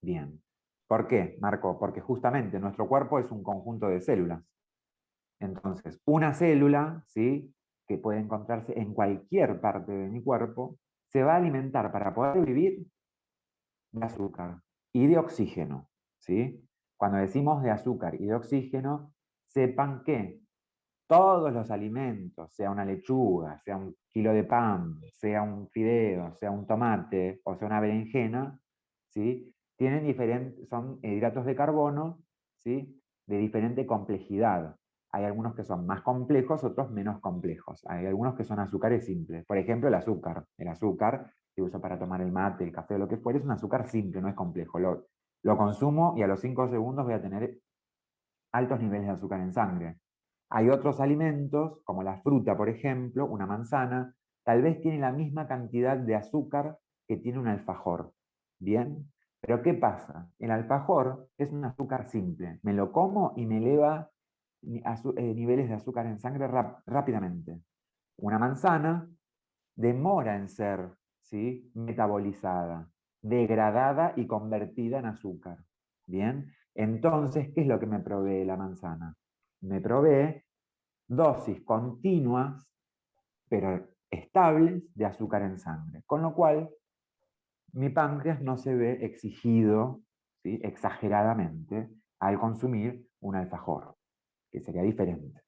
Bien. ¿Por qué, Marco? Porque justamente nuestro cuerpo es un conjunto de células. Entonces, una célula, ¿sí?, que puede encontrarse en cualquier parte de mi cuerpo, se va a alimentar para poder vivir de azúcar y de oxígeno, ¿sí? Cuando decimos de azúcar y de oxígeno, sepan que todos los alimentos, sea una lechuga, sea un kilo de pan, sea un fideo, sea un tomate o sea una berenjena, ¿sí?, son hidratos de carbono, ¿sí?, de diferente complejidad. Hay algunos que son más complejos, otros menos complejos. Hay algunos que son azúcares simples. Por ejemplo, el azúcar. El azúcar que uso para tomar el mate, el café o lo que fuera, es un azúcar simple, no es complejo. Lo consumo y a los 5 segundos voy a tener altos niveles de azúcar en sangre. Hay otros alimentos, como la fruta, por ejemplo, una manzana, tal vez tiene la misma cantidad de azúcar que tiene un alfajor. ¿Bien? Pero ¿qué pasa? El alfajor es un azúcar simple. Me lo como y me eleva niveles de azúcar en sangre rápidamente. Una manzana demora en ser, ¿sí?, metabolizada, degradada y convertida en azúcar. Bien, entonces, ¿qué es lo que me provee la manzana? Me provee dosis continuas, pero estables, de azúcar en sangre. Con lo cual, mi páncreas no se ve exigido, ¿sí?, exageradamente al consumir un alfajor, que sería diferente.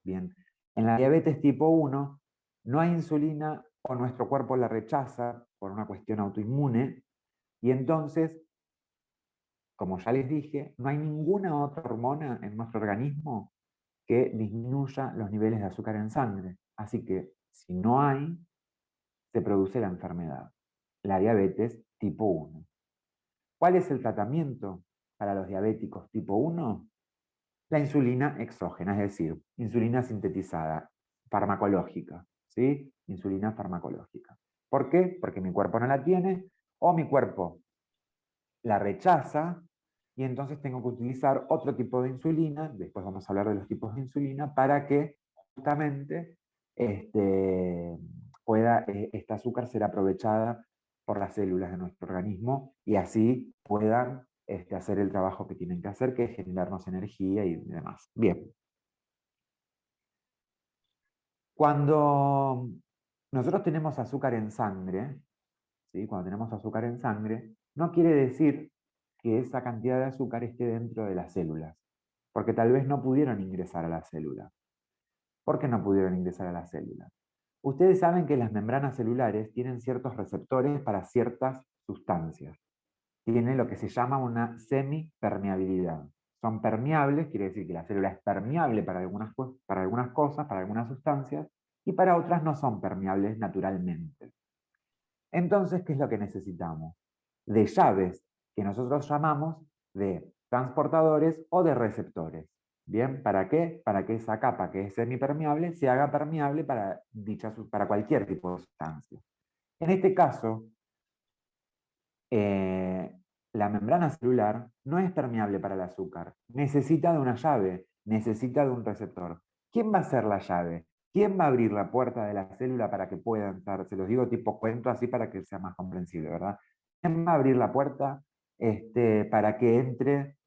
Bien, en la diabetes tipo 1 no hay insulina o nuestro cuerpo la rechaza por una cuestión autoinmune y entonces, como ya les dije, no hay ninguna otra hormona en nuestro organismo que disminuya los niveles de azúcar en sangre. Así que si no hay, se produce la enfermedad, la diabetes tipo 1. ¿Cuál es el tratamiento para los diabéticos tipo 1? La insulina exógena, es decir, insulina sintetizada, farmacológica, ¿sí? Insulina farmacológica. ¿Por qué? Porque mi cuerpo no la tiene o mi cuerpo la rechaza y entonces tengo que utilizar otro tipo de insulina, después vamos a hablar de los tipos de insulina, para que justamente pueda esta azúcar ser aprovechada por las células de nuestro organismo y así puedan hacer el trabajo que tienen que hacer, que es generarnos energía y demás. Bien. Cuando nosotros tenemos azúcar en sangre, ¿sí?, cuando tenemos azúcar en sangre, no quiere decir que esa cantidad de azúcar esté dentro de las células, porque tal vez no pudieron ingresar a la célula. ¿Por qué no pudieron ingresar a la célula? Ustedes saben que las membranas celulares tienen ciertos receptores para ciertas sustancias. Tienen lo que se llama una semipermeabilidad. Son permeables, quiere decir que la célula es permeable para algunas cosas, para algunas sustancias, y para otras no son permeables naturalmente. Entonces, ¿qué es lo que necesitamos? De llaves que nosotros llamamos de transportadores o de receptores. ¿Bien? ¿Para qué? Para que esa capa que es semipermeable se haga permeable para cualquier tipo de sustancia. En este caso, la membrana celular no es permeable para el azúcar. Necesita de una llave, necesita de un receptor. ¿Quién va a ser la llave? ¿Quién va a abrir la puerta de la célula para que pueda entrar? Se los digo tipo cuento así para que sea más comprensible, ¿verdad? ¿Quién va a abrir la puerta para que entre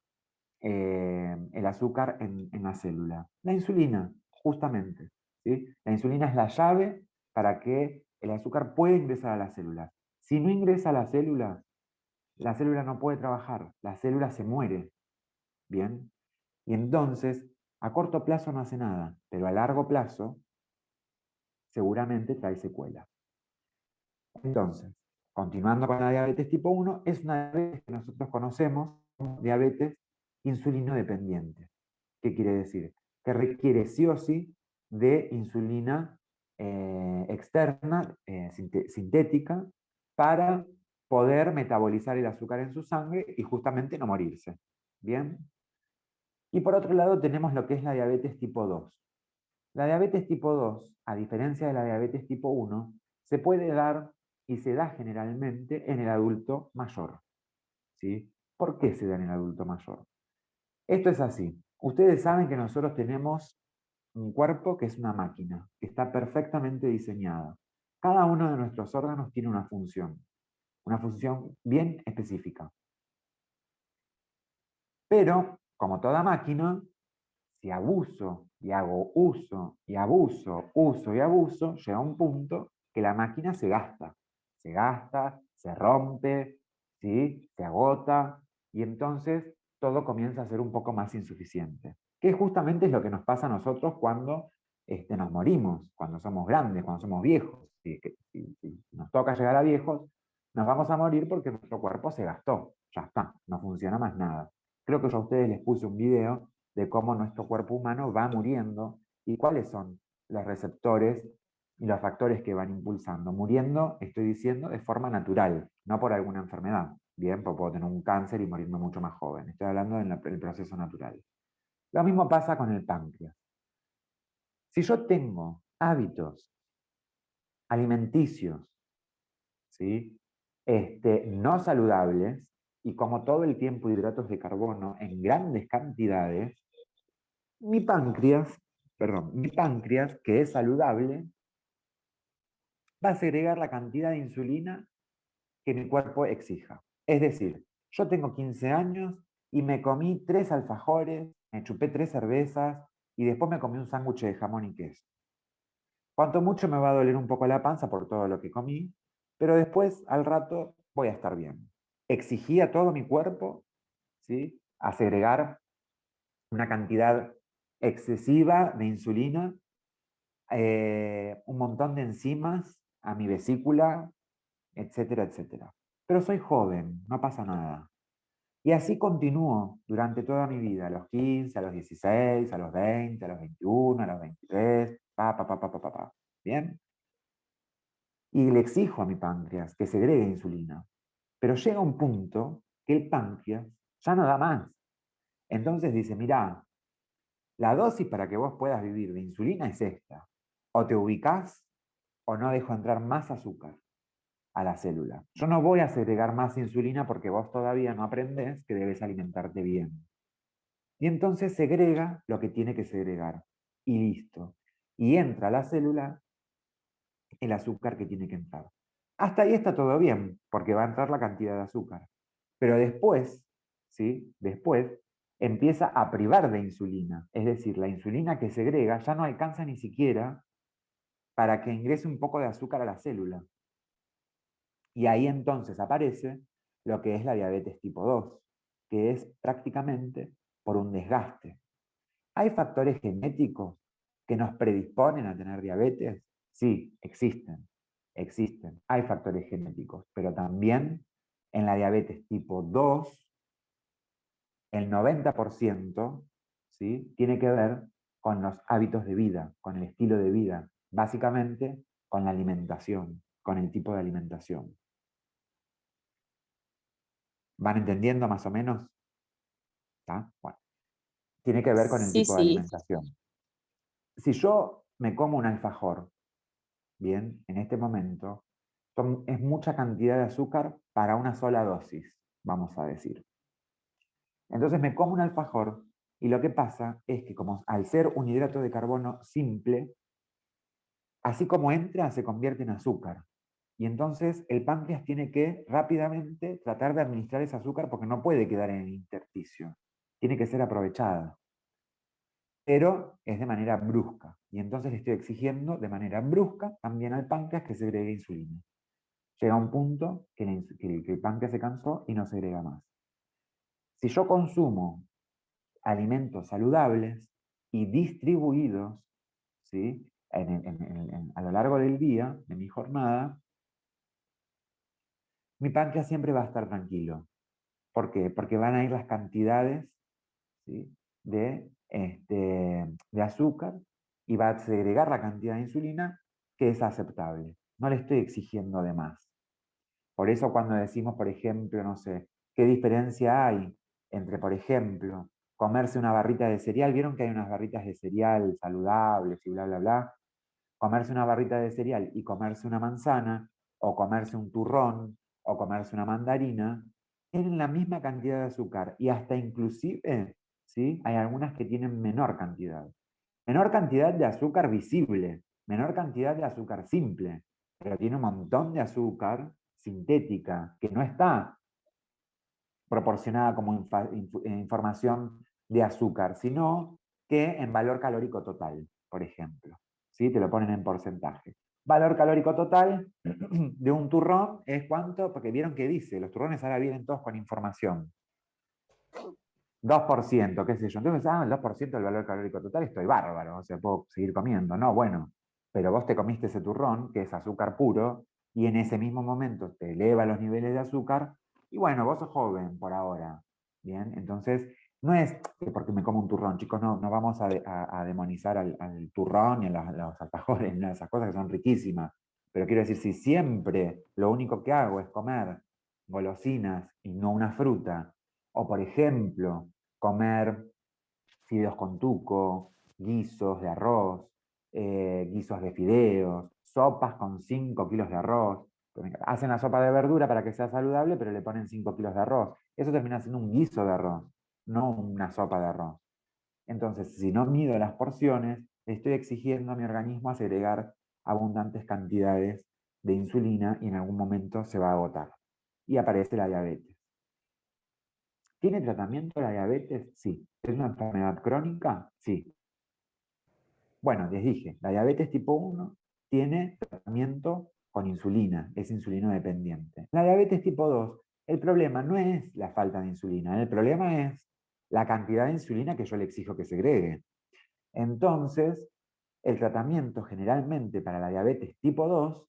el azúcar en la célula? La insulina, justamente, ¿sí? La insulina es la llave para que el azúcar pueda ingresar a las células. Si no ingresa a las células, la célula no puede trabajar, la célula se muere. ¿Bien? Y entonces, a corto plazo no hace nada, pero a largo plazo seguramente trae secuelas. Entonces, continuando con la diabetes tipo 1, es una diabetes que nosotros conocemos como diabetes insulino dependiente. ¿Qué quiere decir? Que requiere sí o sí de insulina externa, sintética, para poder metabolizar el azúcar en su sangre y justamente no morirse. ¿Bien? Y por otro lado tenemos lo que es la diabetes tipo 2. La diabetes tipo 2, a diferencia de la diabetes tipo 1, se puede dar y se da generalmente en el adulto mayor. ¿Sí? ¿Por qué se da en el adulto mayor? Esto es así. Ustedes saben que nosotros tenemos un cuerpo que es una máquina, que está perfectamente diseñada. Cada uno de nuestros órganos tiene una función bien específica. Pero, como toda máquina, si abuso y hago uso y abuso, uso y abuso, llega un punto que la máquina se gasta, se rompe, ¿sí?, se agota, y entonces todo comienza a ser un poco más insuficiente. Que justamente es lo que nos pasa a nosotros cuando nos morimos, cuando somos grandes, cuando somos viejos. Si nos toca llegar a viejos, nos vamos a morir porque nuestro cuerpo se gastó, ya está, no funciona más nada. Creo que yo a ustedes les puse un video de cómo nuestro cuerpo humano va muriendo y cuáles son los receptores y los factores que van impulsando. Muriendo, estoy diciendo, de forma natural, no por alguna enfermedad. Bien, pues puedo tener un cáncer y morirme mucho más joven. Estoy hablando del proceso natural. Lo mismo pasa con el páncreas. Si yo tengo hábitos alimenticios, ¿sí?, no saludables, y como todo el tiempo hidratos de carbono en grandes cantidades, mi páncreas, que es saludable, va a segregar la cantidad de insulina que mi cuerpo exija. Es decir, yo tengo 15 años y me comí 3 alfajores, me chupé 3 cervezas y después me comí un sándwich de jamón y queso. Cuanto mucho me va a doler un poco la panza por todo lo que comí, pero después, al rato, voy a estar bien. Exigí a todo mi cuerpo, ¿sí?, a segregar una cantidad excesiva de insulina, un montón de enzimas a mi vesícula, etcétera, etcétera. Pero soy joven, no pasa nada. Y así continúo durante toda mi vida, a los 15, a los 16, a los 20, a los 21, a los 23, ¿Bien? Y le exijo a mi páncreas que segregue insulina. Pero llega un punto que el páncreas ya no da más. Entonces dice, mirá, la dosis para que vos puedas vivir de insulina es esta. O te ubicás o no dejo entrar más azúcar a la célula. Yo no voy a segregar más insulina porque vos todavía no aprendés que debes alimentarte bien. Y entonces segrega lo que tiene que segregar. Y listo. Y entra a la célula el azúcar que tiene que entrar. Hasta ahí está todo bien, porque va a entrar la cantidad de azúcar. Pero después, ¿sí?, después empieza a privar de insulina. Es decir, la insulina que segrega ya no alcanza ni siquiera para que ingrese un poco de azúcar a la célula. Y ahí entonces aparece lo que es la diabetes tipo 2, que es prácticamente por un desgaste. ¿Hay factores genéticos que nos predisponen a tener diabetes? Sí, existen. Existen. Hay factores genéticos, pero también en la diabetes tipo 2, el 90%, ¿sí?, tiene que ver con los hábitos de vida, con el estilo de vida, básicamente con la alimentación, con el tipo de alimentación. ¿Van entendiendo más o menos? ¿Está? Bueno, tiene que ver con el Sí, tipo de sí. alimentación. Si yo me como un alfajor, bien, en este momento, es mucha cantidad de azúcar para una sola dosis, vamos a decir. Entonces me como un alfajor y lo que pasa es que como al ser un hidrato de carbono simple, así como entra, se convierte en azúcar. Y entonces el páncreas tiene que rápidamente tratar de administrar ese azúcar porque no puede quedar en el intersticio. Tiene que ser aprovechada. Pero es de manera brusca. Y entonces le estoy exigiendo de manera brusca también al páncreas que segregue insulina. Llega un punto que el páncreas se cansó y no segrega más. Si yo consumo alimentos saludables y distribuidos, ¿sí?, a lo largo del día, de mi jornada, mi páncreas siempre va a estar tranquilo. ¿Por qué? Porque van a ir las cantidades, ¿sí?, de azúcar y va a segregar la cantidad de insulina que es aceptable. No le estoy exigiendo de más. Por eso cuando decimos, por ejemplo, no sé, ¿qué diferencia hay entre, por ejemplo, comerse una barrita de cereal? ¿Vieron que hay unas barritas de cereal saludables y bla, bla, bla? Comerse una barrita de cereal y comerse una manzana, o comerse un turrón, o comerse una mandarina, tienen la misma cantidad de azúcar y hasta inclusive, ¿sí?, hay algunas que tienen menor cantidad. Menor cantidad de azúcar visible, menor cantidad de azúcar simple, pero tiene un montón de azúcar sintética que no está proporcionada como información de azúcar, sino que en valor calórico total, por ejemplo. ¿Sí? Te lo ponen en porcentaje. Valor calórico total de un turrón es cuánto, porque vieron que dice, los turrones ahora vienen todos con información. 2%, qué sé yo. Entonces, el 2% del valor calórico total, estoy bárbaro, o sea, puedo seguir comiendo. No, bueno, pero vos te comiste ese turrón, que es azúcar puro, y en ese mismo momento te eleva los niveles de azúcar, y bueno, vos sos joven por ahora, ¿bien? Entonces, no es que porque me como un turrón, chicos, no vamos a demonizar al turrón y a los alfajores, ¿no?, esas cosas que son riquísimas. Pero quiero decir, si siempre lo único que hago es comer golosinas y no una fruta, o por ejemplo, comer fideos con tuco, guisos de arroz, guisos de fideos, sopas con 5 kilos de arroz. Hacen la sopa de verdura para que sea saludable, pero le ponen 5 kilos de arroz. Eso termina siendo un guiso de arroz, no una sopa de arroz. Entonces, si no mido las porciones, le estoy exigiendo a mi organismo a segregar abundantes cantidades de insulina y en algún momento se va a agotar. Y aparece la diabetes. ¿Tiene tratamiento la diabetes? Sí. ¿Es una enfermedad crónica? Sí. Bueno, les dije, la diabetes tipo 1 tiene tratamiento con insulina, es insulino dependiente. La diabetes tipo 2, el problema no es la falta de insulina, el problema es la cantidad de insulina que yo le exijo que segregue. Entonces, el tratamiento generalmente para la diabetes tipo 2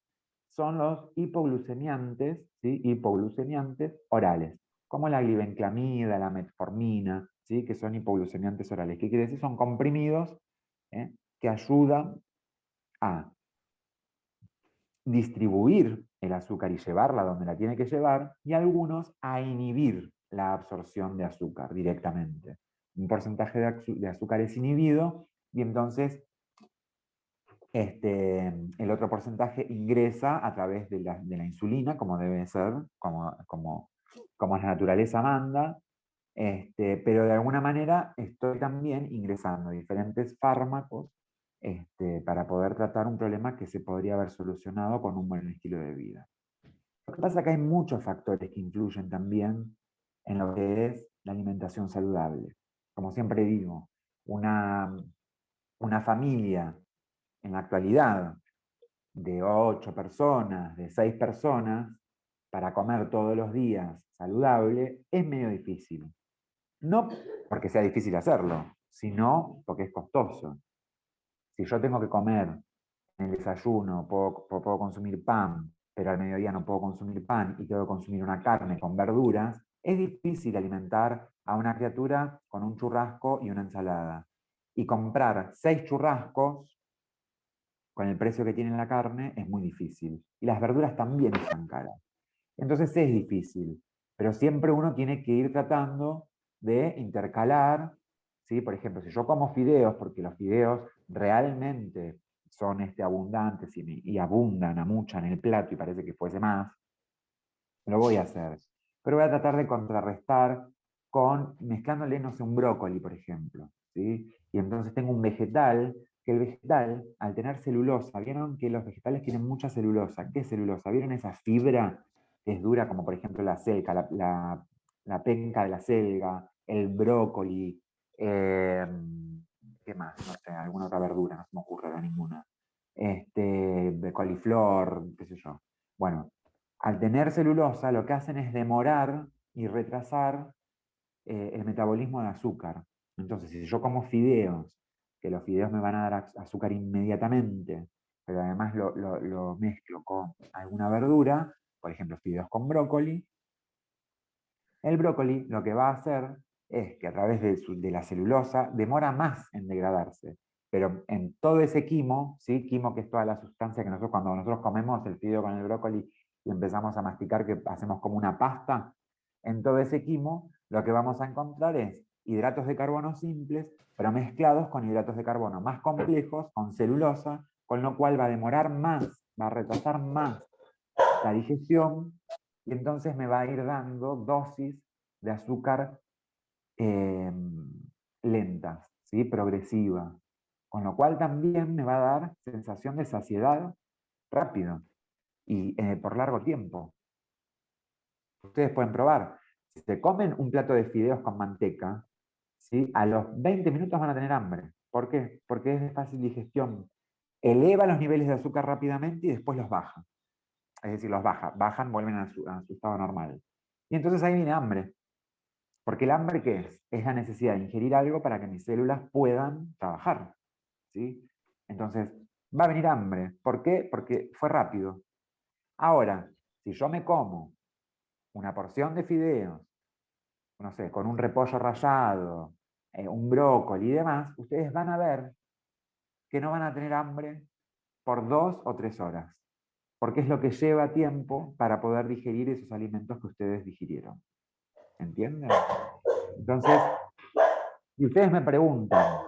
son los hipoglucemiantes, ¿sí? Hipoglucemiantes orales, como la glibenclamida, la metformina, ¿sí? Que son hipoglucemiantes orales. ¿Qué quiere decir? Son comprimidos que ayudan a distribuir el azúcar y llevarla donde la tiene que llevar, y algunos a inhibir la absorción de azúcar directamente. Un porcentaje de azúcar es inhibido y entonces el otro porcentaje ingresa a través de la insulina, como debe ser, como la naturaleza manda, pero de alguna manera estoy también ingresando diferentes fármacos para poder tratar un problema que se podría haber solucionado con un buen estilo de vida. Lo que pasa es que hay muchos factores que influyen también en lo que es la alimentación saludable. Como siempre digo, una familia en la actualidad de 8 personas, de 6 personas, para comer todos los días saludable, es medio difícil. No porque sea difícil hacerlo, sino porque es costoso. Si yo tengo que comer en el desayuno, puedo consumir pan, pero al mediodía no puedo consumir pan y tengo que consumir una carne con verduras, es difícil alimentar a una criatura con un churrasco y una ensalada. Y comprar 6 churrascos con el precio que tiene la carne es muy difícil. Y las verduras también están caras. Entonces es difícil, pero siempre uno tiene que ir tratando de intercalar, ¿sí? Por ejemplo, si yo como fideos, porque los fideos realmente son abundantes y abundan a mucha en el plato y parece que fuese más, lo voy a hacer. Pero voy a tratar de contrarrestar mezclándole, no sé, un brócoli, por ejemplo, ¿sí? Y entonces tengo un vegetal, que el vegetal, al tener celulosa, ¿vieron que los vegetales tienen mucha celulosa? ¿Qué es celulosa? ¿Vieron esa fibra que es dura, como por ejemplo la selga, la penca de la selga, el brócoli, ¿qué más? No sé, alguna otra verdura, no se me ocurre ahora ninguna. Coliflor, qué sé yo. Bueno, al tener celulosa, lo que hacen es demorar y retrasar el metabolismo de azúcar. Entonces, si yo como fideos, que los fideos me van a dar azúcar inmediatamente, pero además lo mezclo con alguna verdura, por ejemplo, fideos con brócoli, el brócoli lo que va a hacer es que a través de la celulosa demora más en degradarse. Pero en todo ese quimo, ¿sí? Quimo, que es toda la sustancia que cuando nosotros comemos el fideo con el brócoli y empezamos a masticar, que hacemos como una pasta, en todo ese quimo lo que vamos a encontrar es hidratos de carbono simples, pero mezclados con hidratos de carbono más complejos, con celulosa, con lo cual va a demorar más, va a retrasar más la digestión, y entonces me va a ir dando dosis de azúcar lentas, ¿sí? Progresivas. Con lo cual también me va a dar sensación de saciedad rápido y por largo tiempo. Ustedes pueden probar. Si se comen un plato de fideos con manteca, ¿sí? A los 20 minutos van a tener hambre. ¿Por qué? Porque es de fácil digestión. Eleva los niveles de azúcar rápidamente y después los baja. Es decir, los bajan, vuelven a su estado normal. Y entonces ahí viene hambre. Porque el hambre, ¿qué es? Es la necesidad de ingerir algo para que mis células puedan trabajar, ¿sí? Entonces, va a venir hambre. ¿Por qué? Porque fue rápido. Ahora, si yo me como una porción de fideos, no sé, con un repollo rallado, un brócoli y demás, ustedes van a ver que no van a tener hambre por 2 o 3 horas. Porque es lo que lleva tiempo para poder digerir esos alimentos que ustedes digirieron. ¿Entienden? Entonces, si ustedes me preguntan,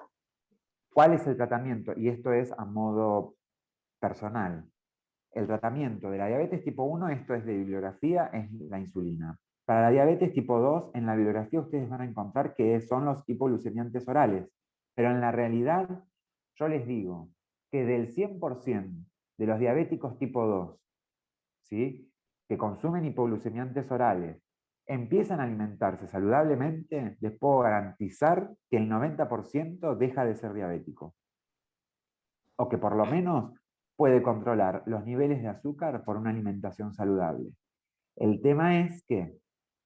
¿cuál es el tratamiento? Y esto es a modo personal. El tratamiento de la diabetes tipo 1, esto es de bibliografía, es la insulina. Para la diabetes tipo 2, en la bibliografía ustedes van a encontrar que son los hipoglucemiantes orales. Pero en la realidad, yo les digo que del 100% de los diabéticos tipo 2 ¿sí?, que consumen hipoglucemiantes orales empiezan a alimentarse saludablemente, les puedo garantizar que el 90% deja de ser diabético. O que por lo menos puede controlar los niveles de azúcar por una alimentación saludable. El tema es que,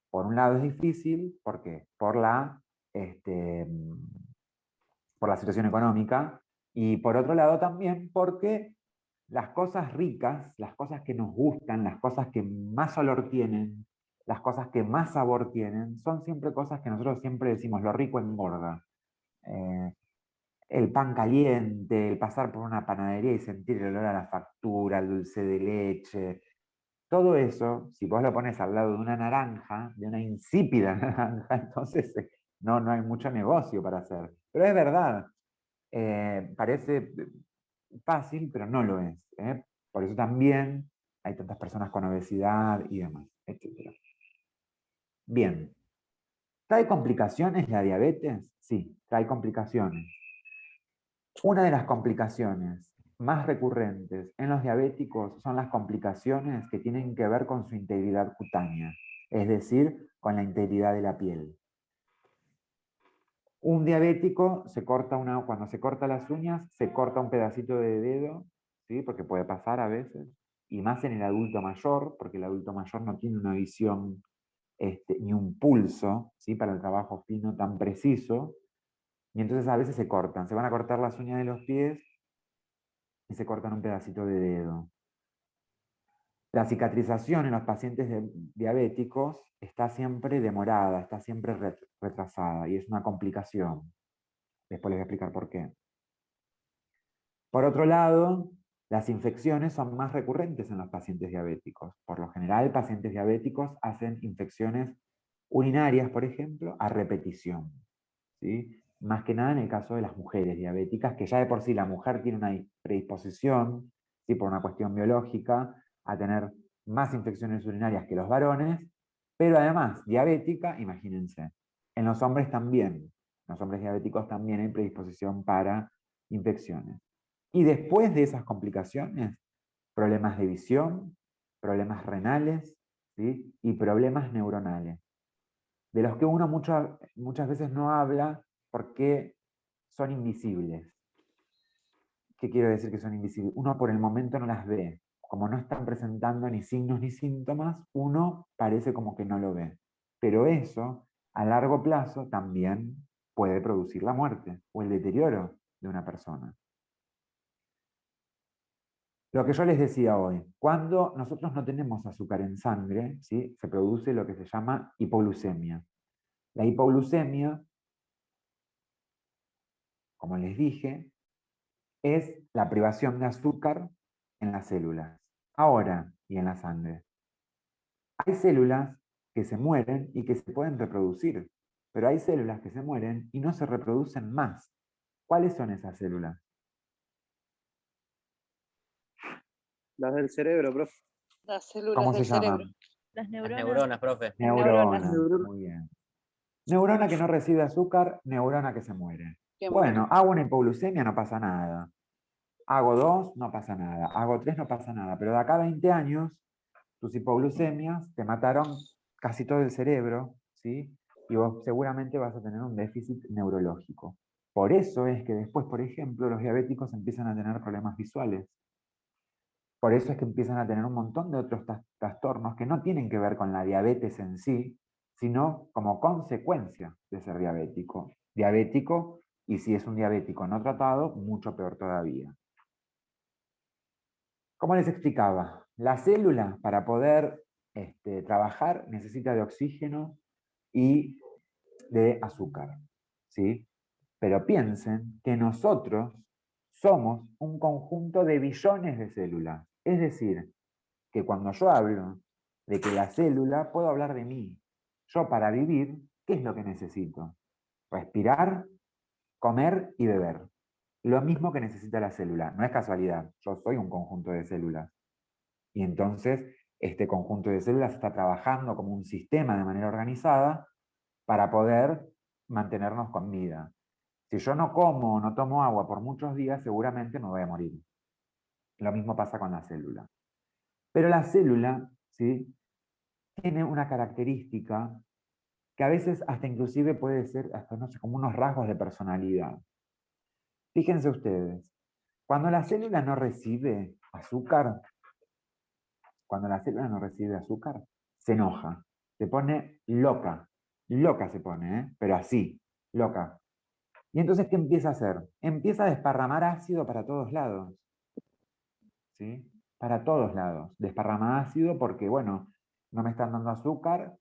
por un lado es difícil, ¿por qué? Por la situación económica, y por otro lado también porque las cosas ricas, las cosas que nos gustan, las cosas que más olor tienen, las cosas que más sabor tienen, son siempre cosas que nosotros siempre decimos, lo rico engorda. El pan caliente, el pasar por una panadería y sentir el olor a la factura, el dulce de leche, todo eso, si vos lo pones al lado de una naranja, de una insípida naranja, entonces no hay mucho negocio para hacer. Pero es verdad, parece fácil, pero no lo es. Por eso también hay tantas personas con obesidad y demás, etc. Bien. ¿Trae complicaciones la diabetes? Sí, trae complicaciones. Una de las complicaciones más recurrentes en los diabéticos son las complicaciones que tienen que ver con su integridad cutánea, es decir, con la integridad de la piel. Un diabético cuando se corta las uñas, se corta un pedacito de dedo, ¿sí?, porque puede pasar a veces, y más en el adulto mayor, porque el adulto mayor no tiene una visión ni un pulso, ¿sí?, para el trabajo fino tan preciso, y entonces a veces se cortan, se van a cortar las uñas de los pies y se cortan un pedacito de dedo. La cicatrización en los pacientes diabéticos está siempre demorada, está siempre retrasada, y es una complicación. Después les voy a explicar por qué. Por otro lado, las infecciones son más recurrentes en los pacientes diabéticos. Por lo general, pacientes diabéticos hacen infecciones urinarias, por ejemplo, a repetición, ¿sí? Más que nada en el caso de las mujeres diabéticas, que ya de por sí la mujer tiene una predisposición, ¿sí?, por una cuestión biológica, a tener más infecciones urinarias que los varones, pero además diabética, imagínense, en los hombres también, en los hombres diabéticos también hay predisposición para infecciones. Y después de esas complicaciones, problemas de visión, problemas renales, ¿sí?, y problemas neuronales, de los que uno muchas veces no habla porque son invisibles. ¿Qué quiero decir que son invisibles? Uno por el momento no las ve. Como no están presentando ni signos ni síntomas, uno parece como que no lo ve. Pero eso, a largo plazo, también puede producir la muerte o el deterioro de una persona. Lo que yo les decía hoy, cuando nosotros no tenemos azúcar en sangre, ¿sí?, se produce lo que se llama hipoglucemia. La hipoglucemia, como les dije, es la privación de azúcar en las células, ahora y en la sangre. Hay células que se mueren y que se pueden reproducir, pero hay células que se mueren y no se reproducen más. ¿Cuáles son esas células? Las del cerebro, profe. Las células ¿Cómo se del cerebro. llaman? Las Las neuronas. neuronas, profe. Neuronas. Neuronas. Muy bien. Neurona que no recibe azúcar, neurona que se muere. Que Bueno, hago una hipoglucemia, no pasa nada. Hago 2, no pasa nada. Hago 3, no pasa nada. Pero de acá a 20 años, tus hipoglucemias te mataron casi todo el cerebro, ¿sí? Y vos seguramente vas a tener un déficit neurológico. Por eso es que después, por ejemplo, los diabéticos empiezan a tener problemas visuales. Por eso es que empiezan a tener un montón de otros trastornos que no tienen que ver con la diabetes en sí, sino como consecuencia de ser diabético. Diabético, y si es un diabético no tratado, mucho peor todavía. Como les explicaba, la célula para poder trabajar necesita de oxígeno y de azúcar, ¿sí? Pero piensen que nosotros somos un conjunto de billones de células. Es decir, que cuando yo hablo de que la célula, puedo hablar de mí. Yo para vivir, ¿qué es lo que necesito? Respirar, comer y beber. Lo mismo que necesita la célula. No es casualidad, yo soy un conjunto de células. Y entonces este conjunto de células está trabajando como un sistema de manera organizada para poder mantenernos con vida. Si yo no como o no tomo agua por muchos días, seguramente me voy a morir. Lo mismo pasa con la célula. Pero la célula, ¿sí?, tiene una característica que a veces hasta inclusive puede ser hasta, no sé, como unos rasgos de personalidad. Fíjense ustedes, cuando la célula no recibe azúcar, se enoja, se pone loca. Loca se pone, ¿eh? Pero así, loca. Y entonces, ¿qué empieza a hacer? Empieza a desparramar ácido para todos lados. ¿Sí? Para todos lados. Desparrama ácido porque, bueno, no me están dando azúcar,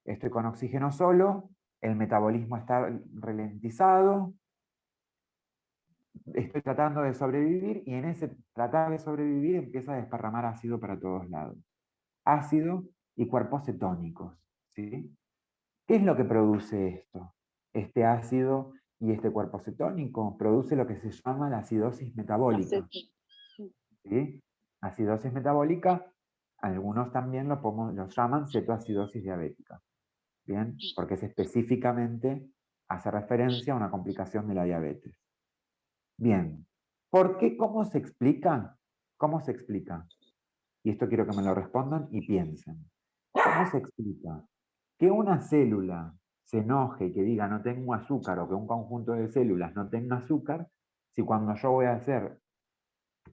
estoy con oxígeno solo, el metabolismo está ralentizado, estoy tratando de sobrevivir y en ese tratar de sobrevivir empieza a desparramar ácido para todos lados. Ácido y cuerpos cetónicos. ¿Sí? ¿Qué es lo que produce esto? Este ácido y este cuerpo cetónico produce lo que se llama la acidosis metabólica. ¿Sí? Acidosis metabólica, algunos también lo llaman cetoacidosis diabética. ¿Bien? Porque es específicamente, hace referencia a una complicación de la diabetes. Bien. ¿Por qué? ¿Cómo se explica? ¿Cómo se explica? Y esto quiero que me lo respondan y piensen. ¿Cómo se explica que una célula se enoje y que diga no tengo azúcar, o que un conjunto de células no tenga azúcar, si cuando yo voy a hacer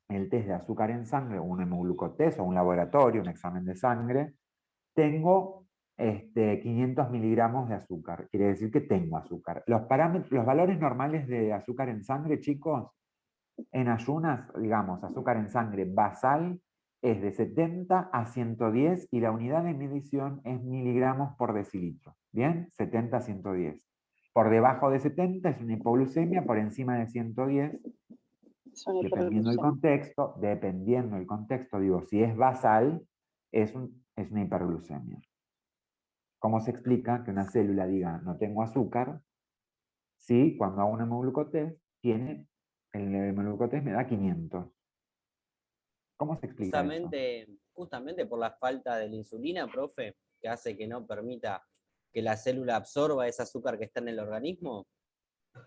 el test de azúcar en sangre, un hemoglucotest o un laboratorio, un examen de sangre, tengo 500 miligramos de azúcar? Quiere decir que tengo azúcar. Los valores normales de azúcar en sangre, chicos, en ayunas, digamos, azúcar en sangre basal, es de 70 a 110 y la unidad de medición es miligramos por decilitro. ¿Bien? 70 a 110. Por debajo de 70 es una hipoglucemia, por encima de 110, dependiendo del contexto, digo, si es basal, es una hiperglucemia. ¿Cómo se explica que una célula diga no tengo azúcar si cuando hago un hemoglucotest el hemoglucotest me da 500? ¿Cómo se explica eso? Justamente por la falta de la insulina, profe, que hace que no permita que la célula absorba ese azúcar que está en el organismo.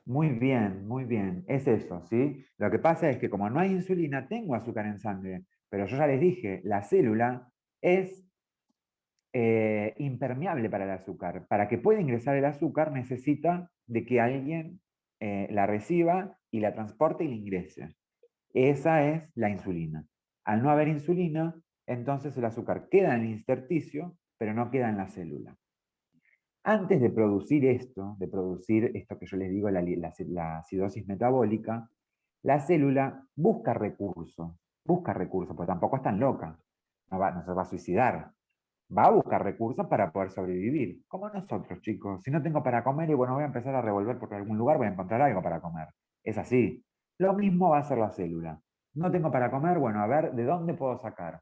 Muy bien, es eso, ¿sí? Lo que pasa es que como no hay insulina, tengo azúcar en sangre, pero yo ya les dije, la célula es impermeable para el azúcar. Para que pueda ingresar el azúcar necesita de que alguien la reciba y la transporte y la ingrese. Esa es la insulina. Al no haber insulina, entonces el azúcar queda en el intersticio, pero no queda en la célula. Antes de producir esto que yo les digo, la acidosis metabólica, la célula busca recursos, porque tampoco es tan loca, no se va a suicidar. Va a buscar recursos para poder sobrevivir, como nosotros, chicos. Si no tengo para comer y bueno, voy a empezar a revolver por algún lugar, voy a encontrar algo para comer. Es así. Lo mismo va a ser la célula. No tengo para comer, bueno, a ver, ¿de dónde puedo sacar?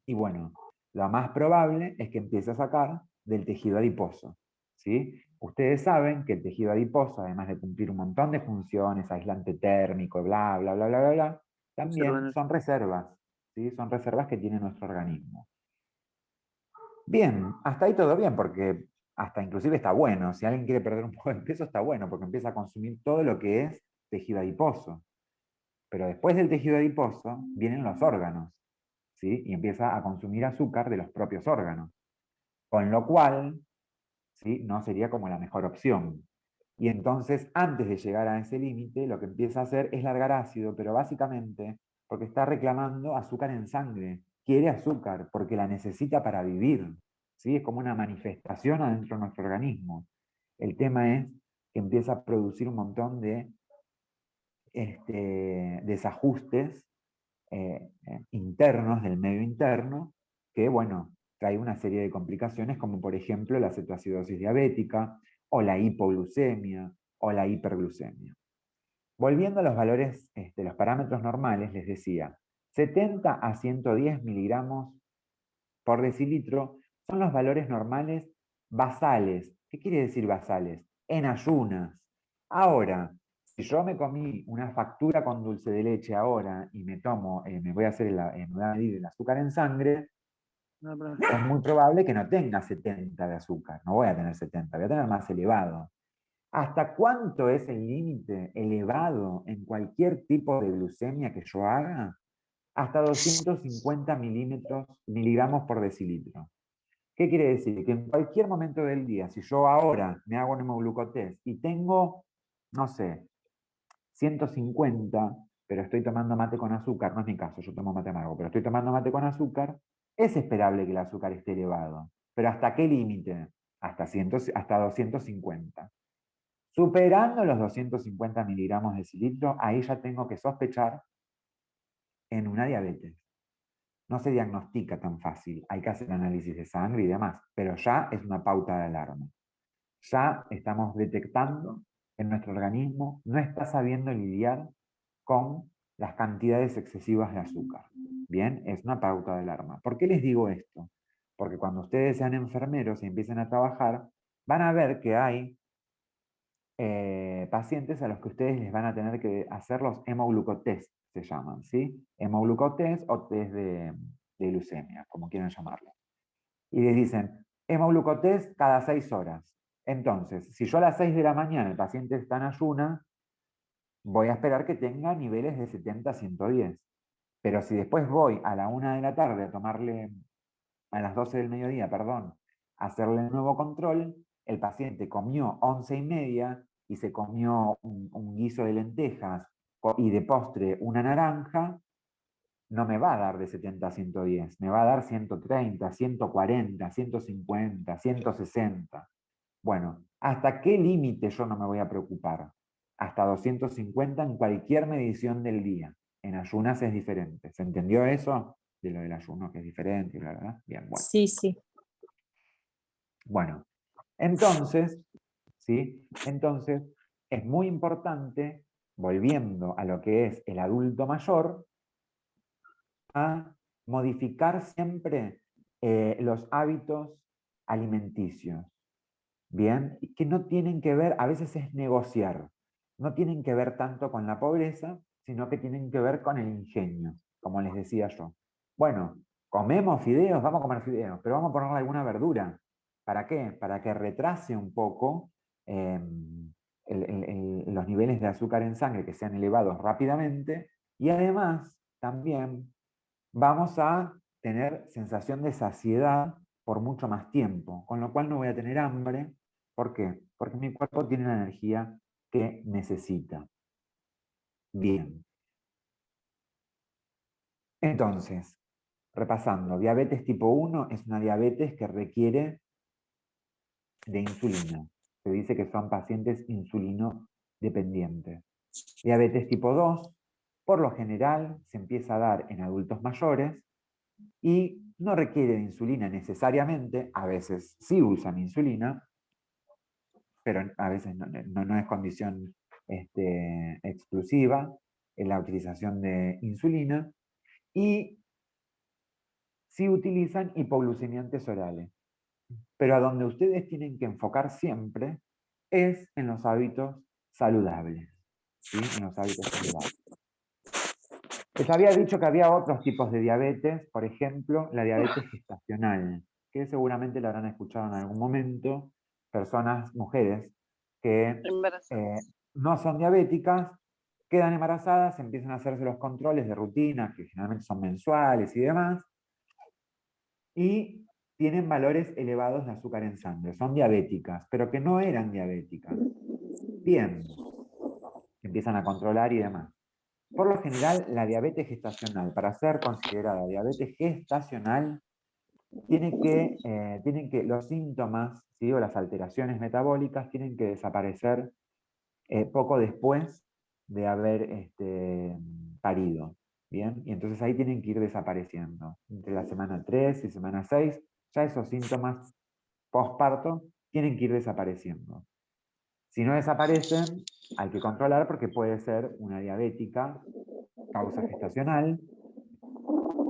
Y bueno, lo más probable es que empiece a sacar del tejido adiposo. ¿Sí? Ustedes saben que el tejido adiposo, además de cumplir un montón de funciones, aislante térmico, bla, bla, bla, bla, bla, bla, también son reservas. ¿Sí? Son reservas que tiene nuestro organismo. Bien, hasta ahí todo bien, porque hasta inclusive está bueno. Si alguien quiere perder un poco de peso, está bueno, porque empieza a consumir todo lo que es tejido adiposo. Pero después del tejido adiposo vienen los órganos, ¿sí? Y empieza a consumir azúcar de los propios órganos. Con lo cual, ¿sí?, no sería como la mejor opción. Y entonces, antes de llegar a ese límite, lo que empieza a hacer es largar ácido, pero básicamente porque está reclamando azúcar en sangre. Quiere azúcar porque la necesita para vivir. ¿Sí? Es como una manifestación adentro de nuestro organismo. El tema es que empieza a producir un montón de desajustes internos del medio interno que, bueno, trae una serie de complicaciones como por ejemplo la cetoacidosis diabética o la hipoglucemia o la hiperglucemia. Volviendo a los valores, los parámetros normales, les decía, 70 a 110 miligramos por decilitro son los valores normales basales. ¿Qué quiere decir basales? En ayunas. Ahora, si yo me comí una factura con dulce de leche ahora y me voy a hacer me voy a medir el azúcar en sangre, es muy probable que no tenga 70 de azúcar. No voy a tener 70, voy a tener más elevado. ¿Hasta cuánto es el límite elevado en cualquier tipo de glucemia que yo haga? hasta 250 miligramos por decilitro. ¿Qué quiere decir? Que en cualquier momento del día, si yo ahora me hago un hemoglucotest y tengo, no sé, 150, pero estoy tomando mate con azúcar, no es mi caso, yo tomo mate amargo, pero estoy tomando mate con azúcar, es esperable que el azúcar esté elevado. ¿Pero hasta qué límite? Hasta 250. Superando los 250 miligramos de decilitro, ahí ya tengo que sospechar en una diabetes. No se diagnostica tan fácil, hay que hacer análisis de sangre y demás, pero ya es una pauta de alarma. Ya estamos detectando que nuestro organismo no está sabiendo lidiar con las cantidades excesivas de azúcar. Bien, es una pauta de alarma. ¿Por qué les digo esto? Porque cuando ustedes sean enfermeros y empiecen a trabajar, van a ver que hay pacientes a los que ustedes les van a tener que hacer los hemoglucotest, se llaman, ¿sí? Hemoglucotest o test de glucemia, como quieran llamarlo. Y les dicen, hemoglucotest cada 6 horas. Entonces, si yo a las 6 de la mañana el paciente está en ayuna, voy a esperar que tenga niveles de 70 a 110. Pero si después voy a la 1 de la tarde a tomarle, a las 12 del mediodía, perdón, a hacerle el nuevo control, el paciente comió 11:30 y se comió un guiso de lentejas y de postre una naranja, no me va a dar de 70 a 110, me va a dar 130, 140, 150, 160. Bueno, ¿hasta qué límite yo no me voy a preocupar? Hasta 250 en cualquier medición del día. En ayunas es diferente. ¿Se entendió eso? De lo del ayuno, que es diferente, bla, bla, bla. Bien, bueno. Sí, sí. Bueno, entonces, ¿sí? Entonces, es muy importante, volviendo a lo que es el adulto mayor, a modificar siempre los hábitos alimenticios. Bien, y que no tienen que ver, a veces es negociar, no tienen que ver tanto con la pobreza, sino que tienen que ver con el ingenio, como les decía yo. Bueno, comemos fideos, vamos a comer fideos, pero vamos a ponerle alguna verdura. ¿Para qué? Para que retrase un poco los niveles de azúcar en sangre que sean elevados rápidamente y además también vamos a tener sensación de saciedad por mucho más tiempo, con lo cual no voy a tener hambre. ¿Por qué? Porque mi cuerpo tiene la energía que necesita. Bien. Entonces, repasando, diabetes tipo 1 es una diabetes que requiere de insulina. Se dice que son pacientes insulino dependientes. Diabetes tipo 2, por lo general, se empieza a dar en adultos mayores y no requiere de insulina necesariamente, a veces sí usan insulina, pero a veces no es condición exclusiva en la utilización de insulina, y sí utilizan hipoglucemiantes orales. Pero a donde ustedes tienen que enfocar siempre es en los hábitos saludables. ¿Sí? En los hábitos saludables. Les había dicho que había otros tipos de diabetes, por ejemplo, la diabetes gestacional, que seguramente la habrán escuchado en algún momento, personas, mujeres, que no son diabéticas, quedan embarazadas, empiezan a hacerse los controles de rutina, que generalmente son mensuales y demás, y tienen valores elevados de azúcar en sangre, son diabéticas, pero que no eran diabéticas. Bien, empiezan a controlar y demás. Por lo general, la diabetes gestacional, para ser considerada diabetes gestacional, tienen que los síntomas, ¿sí? O las alteraciones metabólicas tienen que desaparecer poco después de haber parido. ¿Bien? Y entonces ahí tienen que ir desapareciendo. Entre la semana 3 y semana 6, ya esos síntomas postparto tienen que ir desapareciendo. Si no desaparecen, hay que controlar porque puede ser una diabética causa gestacional,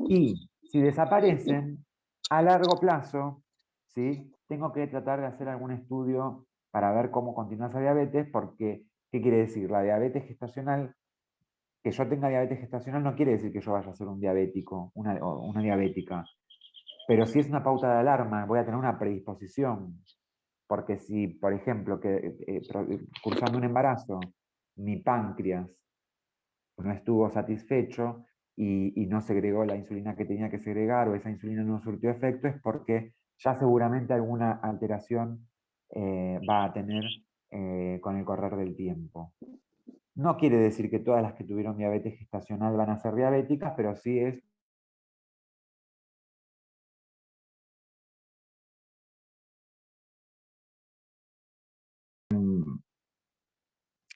y si desaparecen, a largo plazo, ¿sí? Tengo que tratar de hacer algún estudio para ver cómo continúa esa diabetes, porque, ¿qué quiere decir? La diabetes gestacional, que yo tenga diabetes gestacional no quiere decir que yo vaya a ser un diabético, una diabética, pero si es una pauta de alarma, voy a tener una predisposición, porque si, por ejemplo, cursando un embarazo, mi páncreas no estuvo satisfecho, y no segregó la insulina que tenía que segregar, o esa insulina no surtió efecto, es porque ya seguramente alguna alteración va a tener con el correr del tiempo. No quiere decir que todas las que tuvieron diabetes gestacional van a ser diabéticas, pero sí es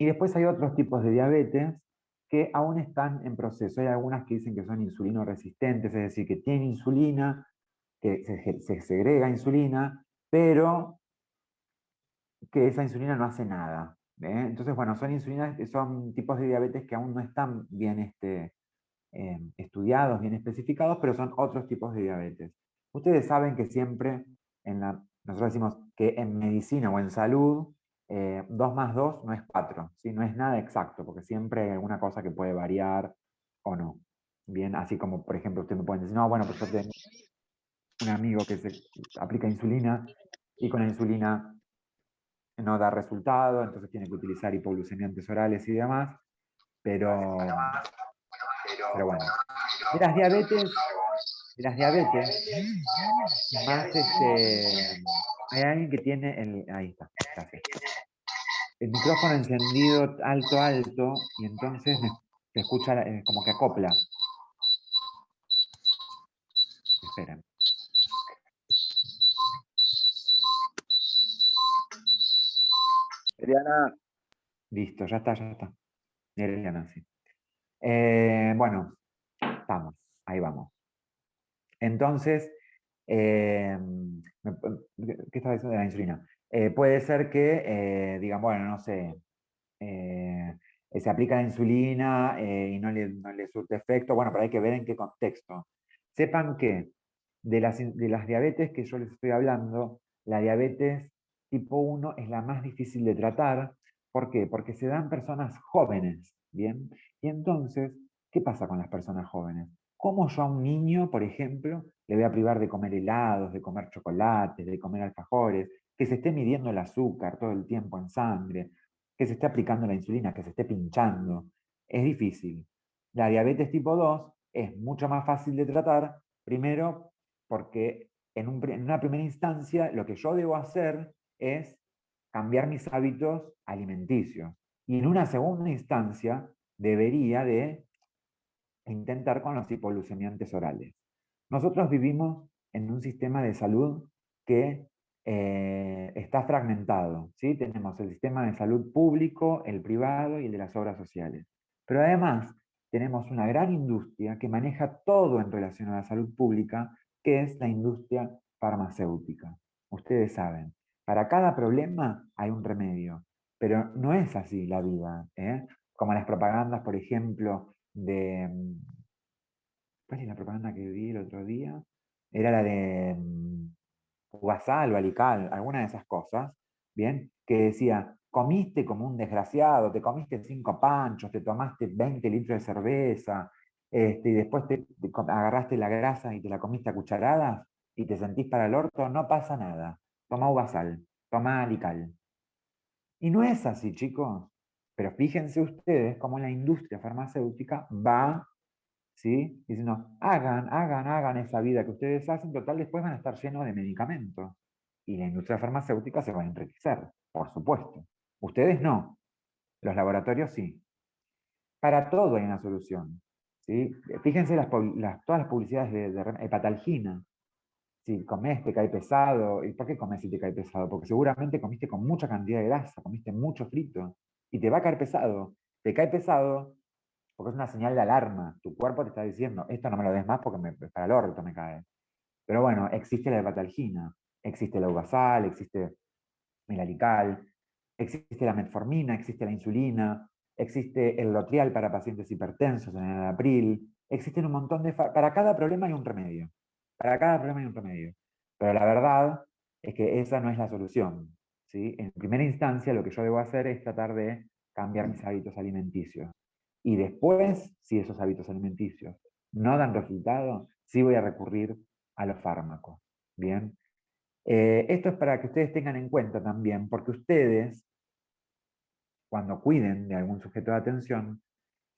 y después hay otros tipos de diabetes que aún están en proceso. Hay algunas que dicen que son insulinoresistentes, es decir, que tienen insulina, que se segrega insulina, pero que esa insulina no hace nada. Entonces, bueno, son tipos de diabetes que aún no están bien estudiados, bien especificados, pero son otros tipos de diabetes. Ustedes saben que siempre, nosotros decimos que en medicina o en salud, 2 más 2 no es 4, ¿sí? No es nada exacto, porque siempre hay alguna cosa que puede variar o no. Bien, así como, por ejemplo, ustedes me pueden decir, no, bueno, pues yo tengo un amigo que se aplica insulina y con la insulina no da resultado, entonces tiene que utilizar hipoglucemiantes orales y demás, pero bueno. De las diabetes, más hay alguien que tiene ahí está, gracias. El micrófono encendido alto, alto, y entonces se escucha como que acopla. Esperen. Eliana, Listo, ya está, ya está. Eliana, sí. Bueno, estamos, ahí vamos. Entonces, ¿qué estaba diciendo de la insulina? Puede ser que, digan, bueno, no sé, se aplica la insulina y no le surte efecto. Bueno, pero hay que ver en qué contexto. Sepan que de las diabetes que yo les estoy hablando, la diabetes tipo 1 es la más difícil de tratar. ¿Por qué? Porque se dan personas jóvenes, ¿bien? Y entonces, ¿qué pasa con las personas jóvenes? ¿Cómo yo a un niño, por ejemplo, le voy a privar de comer helados, de comer chocolates, de comer alfajores, que se esté midiendo el azúcar todo el tiempo en sangre, que se esté aplicando la insulina, que se esté pinchando? Es difícil. La diabetes tipo 2 es mucho más fácil de tratar, primero porque en una primera instancia lo que yo debo hacer es cambiar mis hábitos alimenticios. Y en una segunda instancia debería de intentar con los hipoglucemiantes orales. Nosotros vivimos en un sistema de salud que está fragmentado, ¿sí? Tenemos el sistema de salud público, el privado y el de las obras sociales. Pero además tenemos una gran industria que maneja todo en relación a la salud pública, que es la industria farmacéutica. Ustedes saben, para cada problema hay un remedio, pero no es así la vida, ¿eh? Como las propagandas, por ejemplo, ¿cuál es la propaganda que vi el otro día? Era la de Uvasal o Alical, alguna de esas cosas, ¿bien? Que decía, comiste como un desgraciado, te comiste 5 panchos, te tomaste 20 litros de cerveza, y después agarraste la grasa y te la comiste a cucharadas y te sentís para el orto, no pasa nada. Toma Uvasal, toma Alical. Y no es así, chicos. Pero fíjense ustedes cómo la industria farmacéutica va, ¿sí? Diciendo, hagan esa vida que ustedes hacen, total, después van a estar llenos de medicamentos. Y la industria farmacéutica se va a enriquecer, por supuesto. Ustedes no, los laboratorios sí. Para todo hay una solución, ¿sí? Fíjense todas las publicidades de Hepatalgina. Si comes, te cae pesado. ¿Y por qué comes si te cae pesado? Porque seguramente comiste con mucha cantidad de grasa, comiste mucho frito, y te va a caer pesado. Te cae pesado porque es una señal de alarma. Tu cuerpo te está diciendo, esto no me lo des más porque para el orto me cae. Pero bueno, existe la hepatalgina, existe la uvasal, existe el alical, existe la metformina, existe la insulina, existe el Lotrial para pacientes hipertensos en el April, existen un montón de... Para cada problema hay un remedio. Para cada problema hay un remedio. Pero la verdad es que esa no es la solución, ¿sí? En primera instancia, lo que yo debo hacer es tratar de cambiar mis hábitos alimenticios. Y después, si esos hábitos alimenticios no dan resultado, sí voy a recurrir a los fármacos. Bien. Esto es para que ustedes tengan en cuenta también, porque ustedes, cuando cuiden de algún sujeto de atención,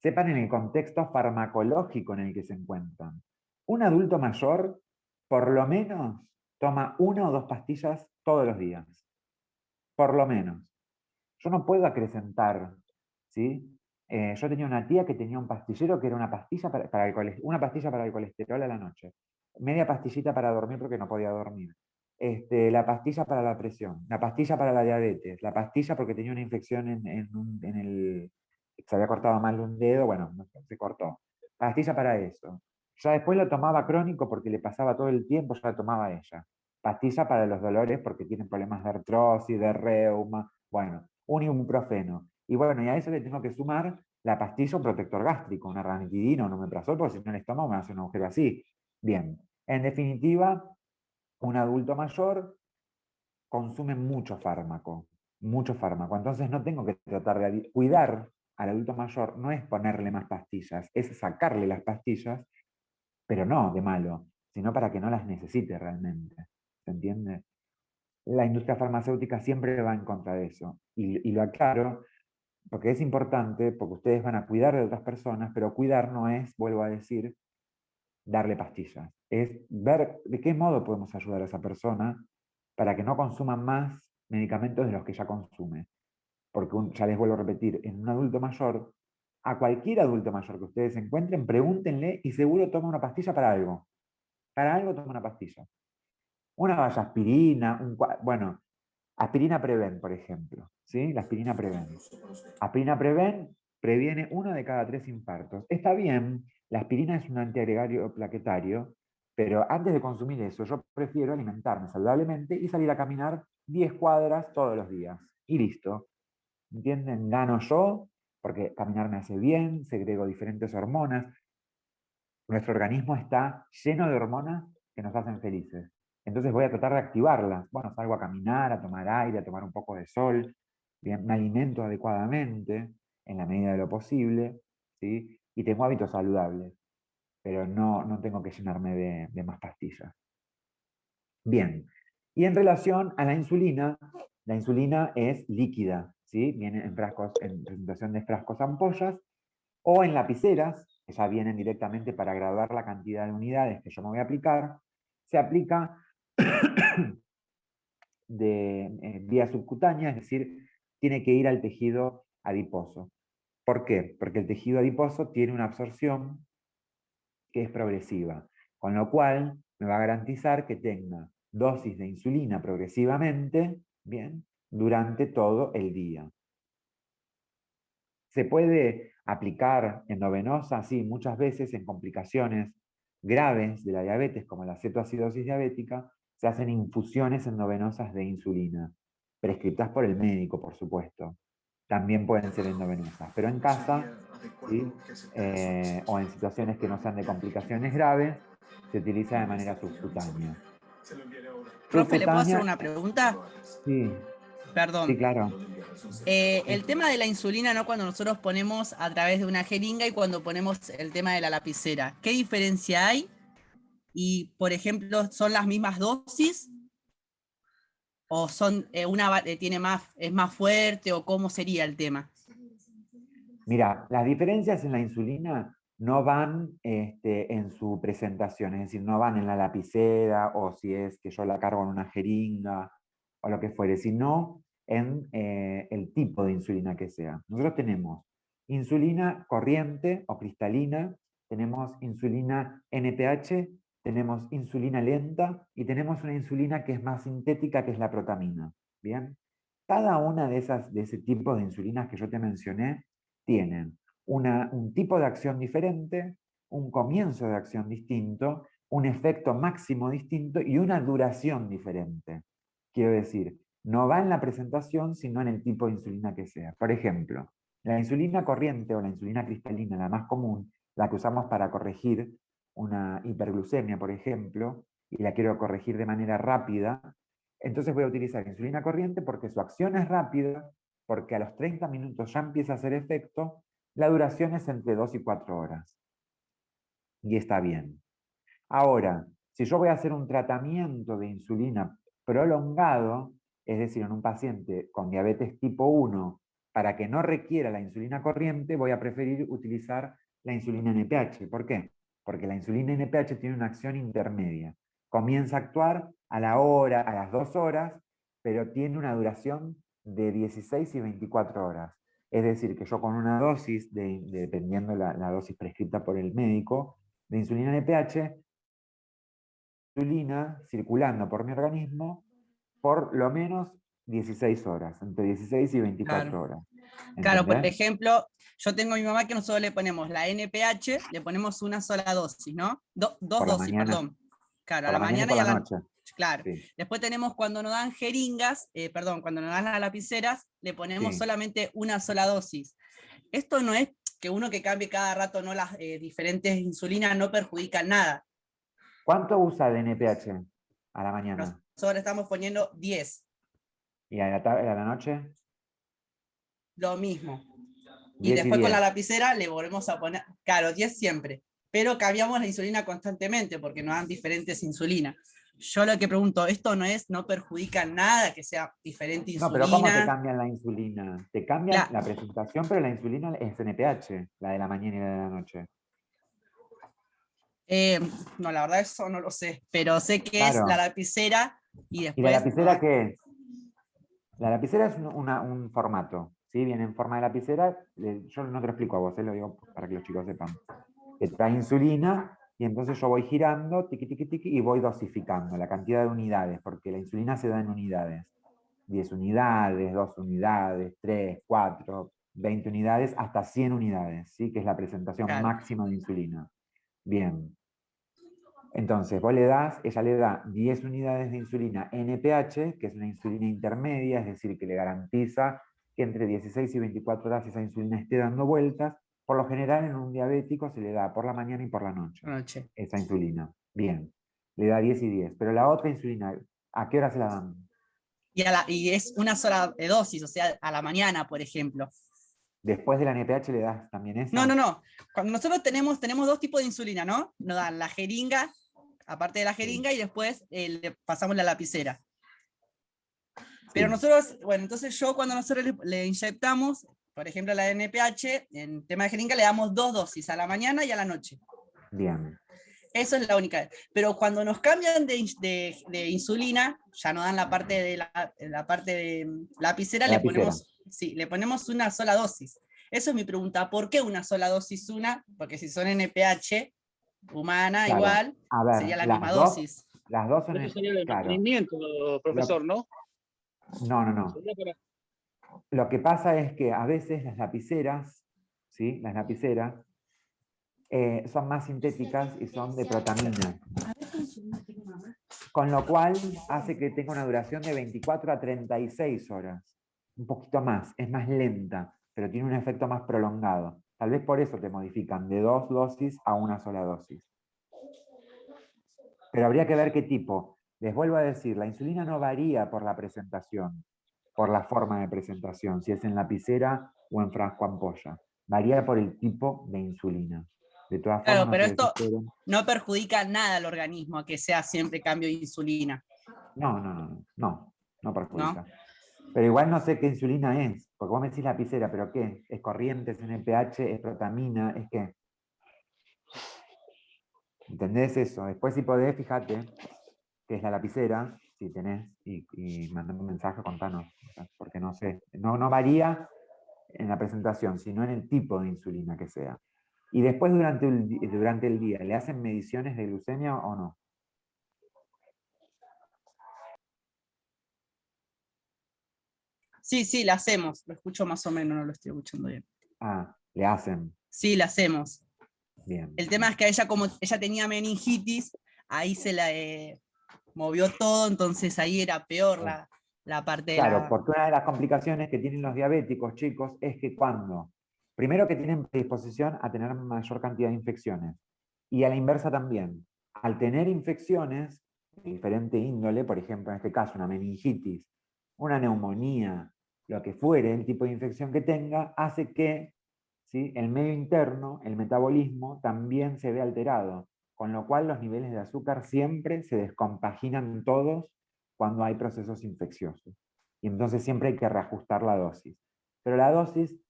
sepan en el contexto farmacológico en el que se encuentran. Un adulto mayor, por lo menos, toma 1 o 2 pastillas todos los días. Por lo menos. Yo no puedo acrecentar, ¿sí? Yo tenía una tía que tenía un pastillero que era una pastilla una pastilla para el colesterol a la noche, media pastillita para dormir porque no podía dormir, la pastilla para la presión, la pastilla para la diabetes, la pastilla porque tenía una infección en el... Se había cortado mal un dedo, bueno, se cortó. Pastilla para eso. Ya después lo tomaba crónico porque le pasaba todo el tiempo, ya la tomaba ella. Pastilla para los dolores porque tienen problemas de artrosis, de reuma, bueno, un ibuprofeno. Y bueno, y a eso le tengo que sumar la pastilla, un protector gástrico, una ranitidina, un omeprazol, porque si no el estómago me hace un agujero así. Bien, en definitiva, un adulto mayor consume mucho fármaco, mucho fármaco. Entonces no tengo que tratar de cuidar al adulto mayor, no es ponerle más pastillas, es sacarle las pastillas, pero no de malo, sino para que no las necesite realmente. ¿Se entiende? La industria farmacéutica siempre va en contra de eso. Y lo aclaro porque es importante, porque ustedes van a cuidar de otras personas, pero cuidar no es, vuelvo a decir, darle pastillas. Es ver de qué modo podemos ayudar a esa persona para que no consuma más medicamentos de los que ya consume. Porque ya les vuelvo a repetir, en un adulto mayor, a cualquier adulto mayor que ustedes encuentren, pregúntenle y seguro toma una pastilla para algo. Para algo toma una pastilla. Una vaya aspirina, bueno, aspirina Preven, por ejemplo. ¿Sí? La aspirina Preven. Aspirina Preven previene 1 de cada 3 infartos. Está bien, la aspirina es un antiagregario plaquetario, pero antes de consumir eso, yo prefiero alimentarme saludablemente y salir a caminar 10 cuadras todos los días. Y listo. ¿Entienden? Gano yo, porque caminar me hace bien, segrego diferentes hormonas. Nuestro organismo está lleno de hormonas que nos hacen felices. Entonces voy a tratar de activarlas. Bueno, salgo a caminar, a tomar aire, a tomar un poco de sol, bien, me alimento adecuadamente, en la medida de lo posible, ¿sí? Y tengo hábitos saludables, pero no tengo que llenarme de más pastillas. Bien, y en relación a la insulina es líquida, ¿sí? Viene en frascos, en presentación de frascos ampollas, o en lapiceras, que ya vienen directamente para graduar la cantidad de unidades que yo me voy a aplicar, se aplica de vía subcutánea, es decir, tiene que ir al tejido adiposo. ¿Por qué? Porque el tejido adiposo tiene una absorción que es progresiva, con lo cual me va a garantizar que tenga dosis de insulina progresivamente, bien, durante todo el día. Se puede aplicar endovenosa, sí, muchas veces en complicaciones graves de la diabetes, como la cetoacidosis diabética, se hacen infusiones endovenosas de insulina, prescritas por el médico, por supuesto. También pueden ser endovenosas, pero en casa, ¿sí? O en situaciones que no sean de complicaciones graves, se utiliza de manera subcutánea. Profe, ¿le puedo hacer Subcutánea, una pregunta? sí, Perdón. sí, claro. El tema de la insulina, ¿no? Cuando nosotros ponemos a través de una jeringa y cuando ponemos el tema de la lapicera, ¿qué diferencia hay? Y, por ejemplo, ¿son las mismas dosis? ¿O son una tiene es más fuerte? ¿O cómo sería el tema? Mira, las diferencias en la insulina no van en su presentación, es decir, no van en la lapicera o si es que yo la cargo en una jeringa o lo que fuere, sino en el tipo de insulina que sea. Nosotros tenemos insulina corriente o cristalina, tenemos insulina NPH, tenemos insulina lenta y tenemos una insulina que es más sintética, que es la protamina. ¿Bien? Cada una de ese tipo de insulinas que yo te mencioné tienen un tipo de acción diferente, un comienzo de acción distinto, un efecto máximo distinto y una duración diferente. Quiero decir, no va en la presentación, sino en el tipo de insulina que sea. Por ejemplo, la insulina corriente o la insulina cristalina, la más común, la que usamos para corregir una hiperglucemia, por ejemplo, y la quiero corregir de manera rápida, entonces voy a utilizar insulina corriente porque su acción es rápida, porque a los 30 minutos ya empieza a hacer efecto, la duración es entre 2 y 4 horas. Y está bien. Ahora, si yo voy a hacer un tratamiento de insulina prolongado, es decir, en un paciente con diabetes tipo 1 para que no requiera la insulina corriente, voy a preferir utilizar la insulina NPH. ¿Por qué? Porque la insulina NPH tiene una acción intermedia. Comienza a actuar a la hora, a las 2 horas, pero tiene una duración de 16 y 24 horas. Es decir, que yo con una dosis, dependiendo la dosis prescrita por el médico, de insulina NPH, insulina circulando por mi organismo por lo menos 16 horas, entre 16 y 24 Claro. horas. Claro, por ¿Entendés? ejemplo, yo tengo a mi mamá que nosotros le ponemos la NPH, le ponemos una sola dosis, ¿no? Dos Por la dosis, mañana. perdón. Claro, a Por la la mañana y mañana por y a la la noche. Claro. Sí. Después tenemos cuando nos dan jeringas, cuando nos dan las lapiceras, le ponemos Sí. solamente una sola dosis. Esto no es que uno que cambie cada rato, no las diferentes insulinas no perjudican nada. ¿Cuánto usa de NPH a la mañana? Nosotros le estamos poniendo 10, ¿Y a la noche? lo mismo. Y 10 y después con 10. la lapicera le volvemos a poner, claro, 10 siempre. Pero cambiamos la insulina constantemente porque nos dan diferentes insulinas. Yo lo que pregunto, ¿esto no perjudica nada que sea diferente No, pero ¿cómo te insulina? cambian la insulina? Te cambian la presentación, pero la insulina es NPH, la de la mañana y la de la noche. No, la verdad eso no lo sé, pero sé que es Claro. la lapicera y ¿Y la después... lapicera qué es? La lapicera es un formato, ¿sí? Viene en forma de lapicera, yo no te lo explico a vos, lo digo para que los chicos sepan. Que trae insulina y entonces yo voy girando, tiqui, tiqui, tiqui, y voy dosificando la cantidad de unidades, porque la insulina se da en unidades. 10 unidades, 2 unidades, 3, 4, 20 unidades, hasta 100 unidades, ¿sí? Que es la presentación Claro. máxima de insulina. Bien. Entonces, vos le das, ella le da 10 unidades de insulina NPH, que es una insulina intermedia, es decir, que le garantiza que entre 16 y 24 horas esa insulina esté dando vueltas. Por lo general, en un diabético se le da por la mañana y por la noche, esa insulina. Bien, le da 10 y 10. Pero la otra insulina, ¿a qué hora se la dan? Y es una sola dosis, o sea, a la mañana, por ejemplo. Después de la NPH le das también esa. No. Cuando nosotros tenemos dos tipos de insulina, ¿no? Nos dan la jeringa, aparte de la jeringa, y después le pasamos la lapicera. Pero nosotros, bueno, entonces cuando nosotros le inyectamos, por ejemplo, la NPH, en tema de jeringa le damos 2 dosis, a la mañana y a la noche. Bien. Eso es la única. Pero cuando nos cambian de insulina, ya nos dan la parte de la parte de lapicera, La lapicera. le ponemos una sola dosis. Eso es mi pregunta. ¿Por qué una sola dosis una? Porque si son NPH humana, Claro. igual, A ver, sería la las misma dos, dosis. Las dos son... Esto sería el claro. mantenimiento, profesor, ¿no? No. Sería para- Lo que pasa es que a veces las lapiceras, ¿sí? Las lapiceras son más sintéticas y son de protamina. Con lo cual hace que tenga una duración de 24 a 36 horas. Un poquito más, es más lenta, pero tiene un efecto más prolongado. Tal vez por eso te modifican de 2 dosis a una sola dosis. Pero habría que ver qué tipo. Les vuelvo a decir, la insulina no varía por la presentación, por la forma de presentación, si es en lapicera o en frasco ampolla. Varía por el tipo de insulina. De todas Claro, formas, pero no se esto desesperen. no perjudica nada al organismo que sea siempre cambio de insulina. No perjudica. Pero igual no sé qué insulina es, porque vos me decís lapicera, pero ¿qué? ¿Es corriente, es NPH, es protamina, es qué? ¿Entendés eso? Después si podés, fíjate qué es la lapicera, si tenés, y mandame un mensaje, contanos, porque no sé. No varía en la presentación, sino en el tipo de insulina que sea. Y después durante el día, ¿le hacen mediciones de glucemia o no? Sí, la hacemos. Lo escucho más o menos, no lo estoy escuchando bien. Ah, le hacen. Sí, la hacemos. Bien. El tema es que a ella, como ella tenía meningitis, ahí se la movió todo, entonces ahí era peor la parte de Claro, la... porque una de las complicaciones que tienen los diabéticos, chicos, es que primero que tienen predisposición a tener mayor cantidad de infecciones, y a la inversa también, al tener infecciones de diferente índole, por ejemplo, en este caso una meningitis, una neumonía, lo que fuere, el tipo de infección que tenga, hace que, ¿sí?, el medio interno, el metabolismo, también se ve alterado, con lo cual los niveles de azúcar siempre se descompaginan todos cuando hay procesos infecciosos. Y entonces siempre hay que reajustar la dosis. pero la dosis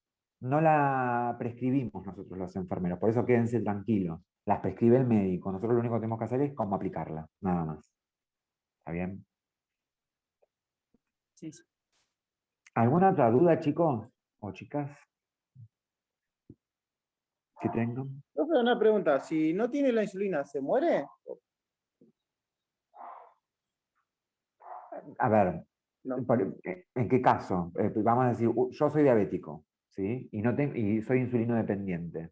no la prescribimos nosotros los enfermeros, por eso quédense tranquilos. Las prescribe el médico, nosotros lo único que tenemos que hacer es cómo aplicarla, nada más. ¿Está bien? Sí, sí. ¿Alguna otra duda, chicos o chicas? Que tengan. Profe, una pregunta, si no tiene la insulina, ¿se muere? A ver, No. ¿en qué caso? Vamos a decir, yo soy diabético, ¿sí? Y soy insulino dependiente.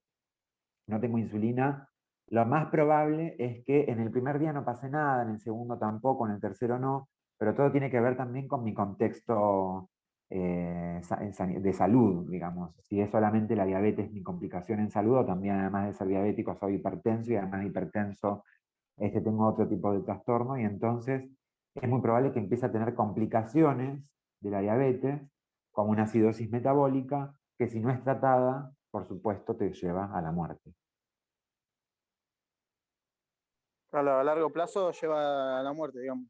No tengo insulina. Lo más probable es que en el primer día no pase nada, en el segundo tampoco, en el tercero no, pero todo tiene que ver también con mi contexto de salud, digamos. Si es solamente la diabetes mi complicación en salud, o también además de ser diabético soy hipertenso y además de hipertenso tengo otro tipo de trastorno y entonces es muy probable que empiece a tener complicaciones de la diabetes, como una acidosis metabólica, que si no es tratada, por supuesto, te lleva a la muerte. A largo plazo lleva a la muerte, digamos.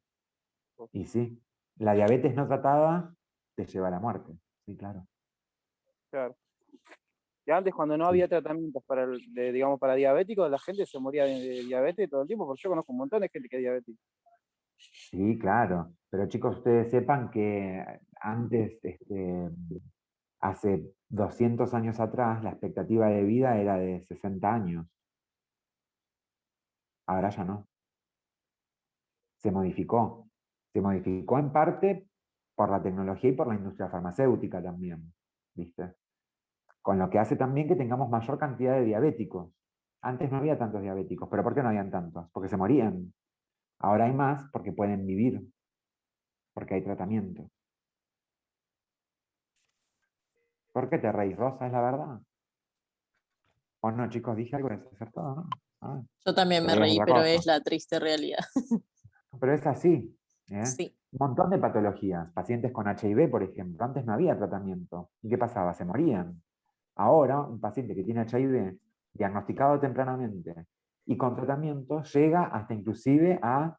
Y sí, la diabetes no tratada te lleva a la muerte, sí, claro. Claro. Y antes, cuando no había tratamientos digamos, para diabéticos, la gente se moría de diabetes todo el tiempo, porque yo conozco un montón de gente que es diabética. Sí, claro. Pero chicos, ustedes sepan que antes, hace 200 años atrás, la expectativa de vida era de 60 años. Ahora ya no. Se modificó. Se modificó en parte por la tecnología y por la industria farmacéutica también, ¿viste? Con lo que hace también que tengamos mayor cantidad de diabéticos. Antes no había tantos diabéticos, pero ¿por qué no habían tantos? Porque se morían. Ahora hay más porque pueden vivir, porque hay tratamiento. ¿Por qué te reís, Rosa? ¿Es la verdad? ¿O no, chicos? Dije algo desacertado, ¿no? Ah, Yo también me creías reí, otra pero cosa. es la triste realidad. Pero es así. Sí. Un montón de patologías. Pacientes con HIV, por ejemplo. Antes no había tratamiento. ¿Y qué pasaba? Se morían. Ahora, un paciente que tiene HIV, diagnosticado tempranamente y con tratamiento, llega hasta inclusive a,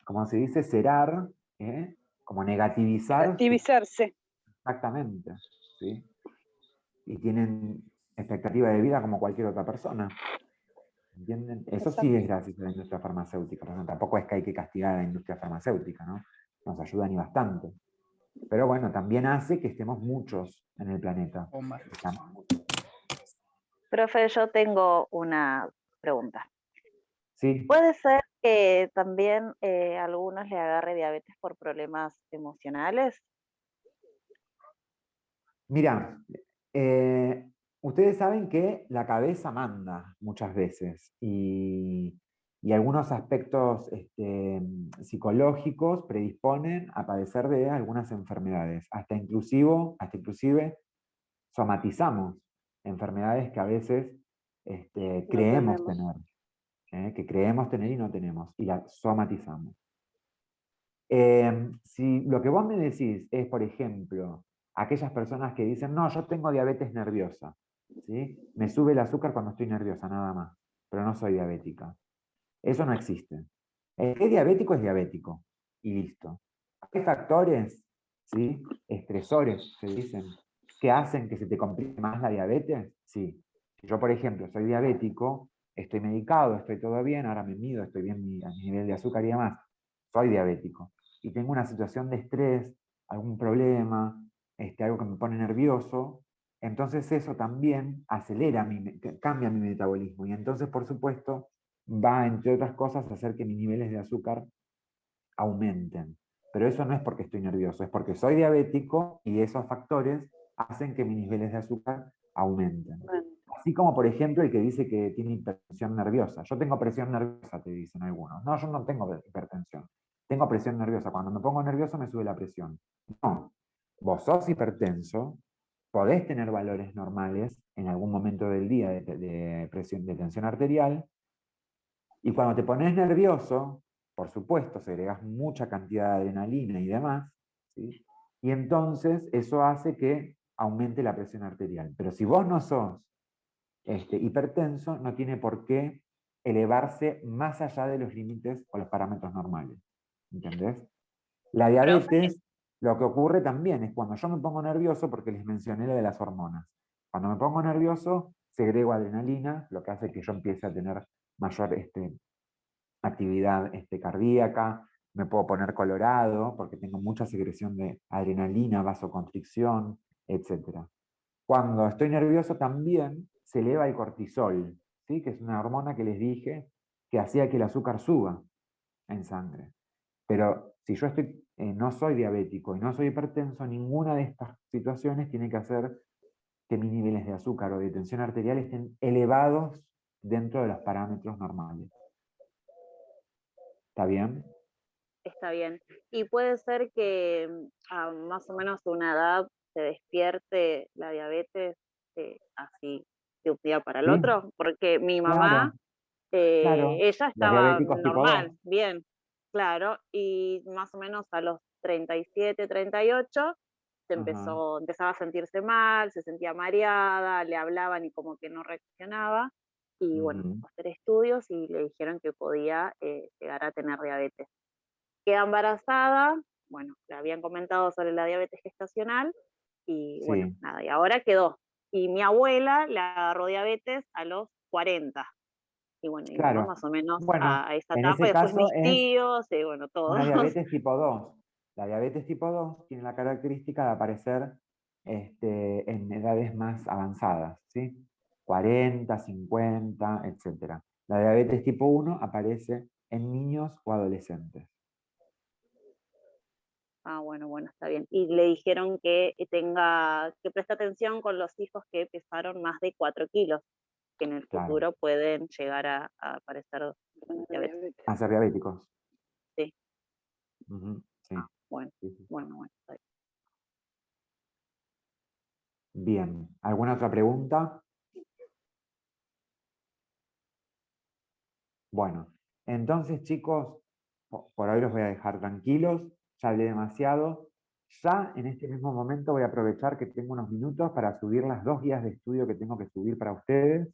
¿cómo se dice? Cerar, como negativizar. Activizarse. Exactamente. ¿Sí? Y tienen expectativa de vida como cualquier otra persona. ¿Entienden? Eso sí es gracias a la industria farmacéutica. Por ejemplo, tampoco es que hay que castigar a la industria farmacéutica, ¿no? Nos ayuda ni bastante. Pero bueno, también hace que estemos muchos en el planeta. Profe, yo tengo una pregunta. Sí. ¿Puede ser que también a algunos le agarre diabetes por problemas emocionales? Mira, ustedes saben que la cabeza manda muchas veces y algunos aspectos psicológicos predisponen a padecer de algunas enfermedades. Hasta inclusive somatizamos enfermedades que a veces creemos tener, que creemos tener y no tenemos, y las somatizamos. Si lo que vos me decís es, por ejemplo, aquellas personas que dicen, no, yo tengo diabetes nerviosa, ¿sí? Me sube el azúcar cuando estoy nerviosa, nada más, pero no soy diabética. Eso no existe. El que es diabético, y listo. Hay factores, ¿sí? Estresores, se dicen, que hacen que se te complique más la diabetes, sí. Si yo, por ejemplo, soy diabético, estoy medicado, estoy todo bien, ahora me mido, estoy bien a mi nivel de azúcar y demás, soy diabético. Y tengo una situación de estrés, algún problema, algo que me pone nervioso, entonces eso también cambia mi metabolismo. Y entonces, por supuesto, va, entre otras cosas, a hacer que mis niveles de azúcar aumenten. Pero eso no es porque estoy nervioso, es porque soy diabético y esos factores hacen que mis niveles de azúcar aumenten. Así como, por ejemplo, el que dice que tiene hipertensión nerviosa. Yo tengo presión nerviosa, te dicen algunos. No, yo no tengo hipertensión. Tengo presión nerviosa. Cuando me pongo nervioso me sube la presión. No. Vos sos hipertenso, podés tener valores normales en algún momento del día de tensión arterial, y cuando te pones nervioso, por supuesto, segregas mucha cantidad de adrenalina y demás, ¿sí? Y entonces eso hace que aumente la presión arterial. Pero si vos no sos hipertenso, no tiene por qué elevarse más allá de los límites o los parámetros normales. ¿Entendés? La diabetes Lo que ocurre también es cuando yo me pongo nervioso, porque les mencioné lo de las hormonas. Cuando me pongo nervioso, segrego adrenalina, lo que hace que yo empiece a tener mayor actividad cardíaca, me puedo poner colorado, porque tengo mucha secreción de adrenalina, vasoconstricción, etc. Cuando estoy nervioso también se eleva el cortisol, ¿sí? Que es una hormona que les dije que hacía que el azúcar suba en sangre. Pero si yo no soy diabético y no soy hipertenso, ninguna de estas situaciones tiene que hacer que mis niveles de azúcar o de tensión arterial estén elevados dentro de los parámetros normales. ¿Está bien? Está bien. Y puede ser que a más o menos una edad se despierte la diabetes así de un día para el Sí, otro, porque mi mamá, claro, claro. ella Los estaba diabéticos tipo 2. normal, bien, claro, y más o menos a los 37, 38 Ajá. empezaba a sentirse mal, se sentía mareada, le hablaban y como que no reaccionaba. Y bueno, Ujú. fue a hacer estudios y le dijeron que podía llegar a tener diabetes. Queda embarazada, bueno, le habían comentado sobre la diabetes gestacional y bueno, Sí, nada, y ahora quedó. Y mi abuela le agarró diabetes a los 40. Y bueno, y mi mamá claro. más o menos Bueno, a esa en etapa, ese y después caso mis es tíos, y bueno, todos. una diabetes tipo 2. La diabetes tipo 2 tiene la característica de aparecer en edades más avanzadas, ¿sí? 40, 50, etc. La diabetes tipo 1 aparece en niños o adolescentes. Ah, bueno, bueno, está bien. Y le dijeron que que preste atención con los hijos que pesaron más de 4 kilos, que en el Claro, futuro pueden llegar a padecer diabetes. a ser diabéticos. Sí. Ujú, sí, Ah, bueno, sí, sí. bueno, bueno, está bien. Bien, ¿alguna otra pregunta? Bueno, entonces chicos, por hoy los voy a dejar tranquilos, ya hablé demasiado. Ya en este mismo momento voy a aprovechar que tengo unos minutos para subir las 2 guías de estudio que tengo que subir para ustedes.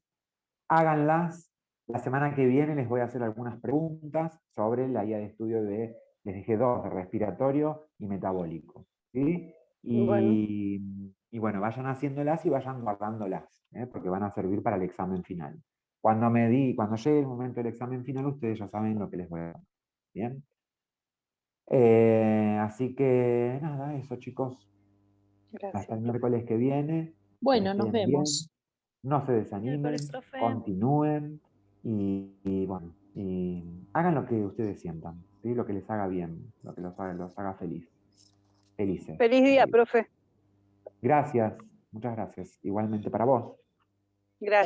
Háganlas. La semana que viene les voy a hacer algunas preguntas sobre la guía de estudio les dije 2, de respiratorio y metabólico. ¿Sí? Bueno, Y bueno, vayan haciéndolas y vayan guardándolas, porque van a servir para el examen final. Cuando llegue el momento del examen final, ustedes ya saben lo que les voy a dar. ¿Bien? Así que nada, eso chicos. Hasta gracias, el profe. miércoles que viene. Que Bueno, nos estén bien. vemos. No se Miércoles, desanimen. profe. Continúen. Y bueno, y hagan lo que ustedes sientan. ¿Sí? Lo que les haga bien. Lo que los haga felices. Feliz día, Felices. profe. Gracias. Muchas gracias. Igualmente para vos.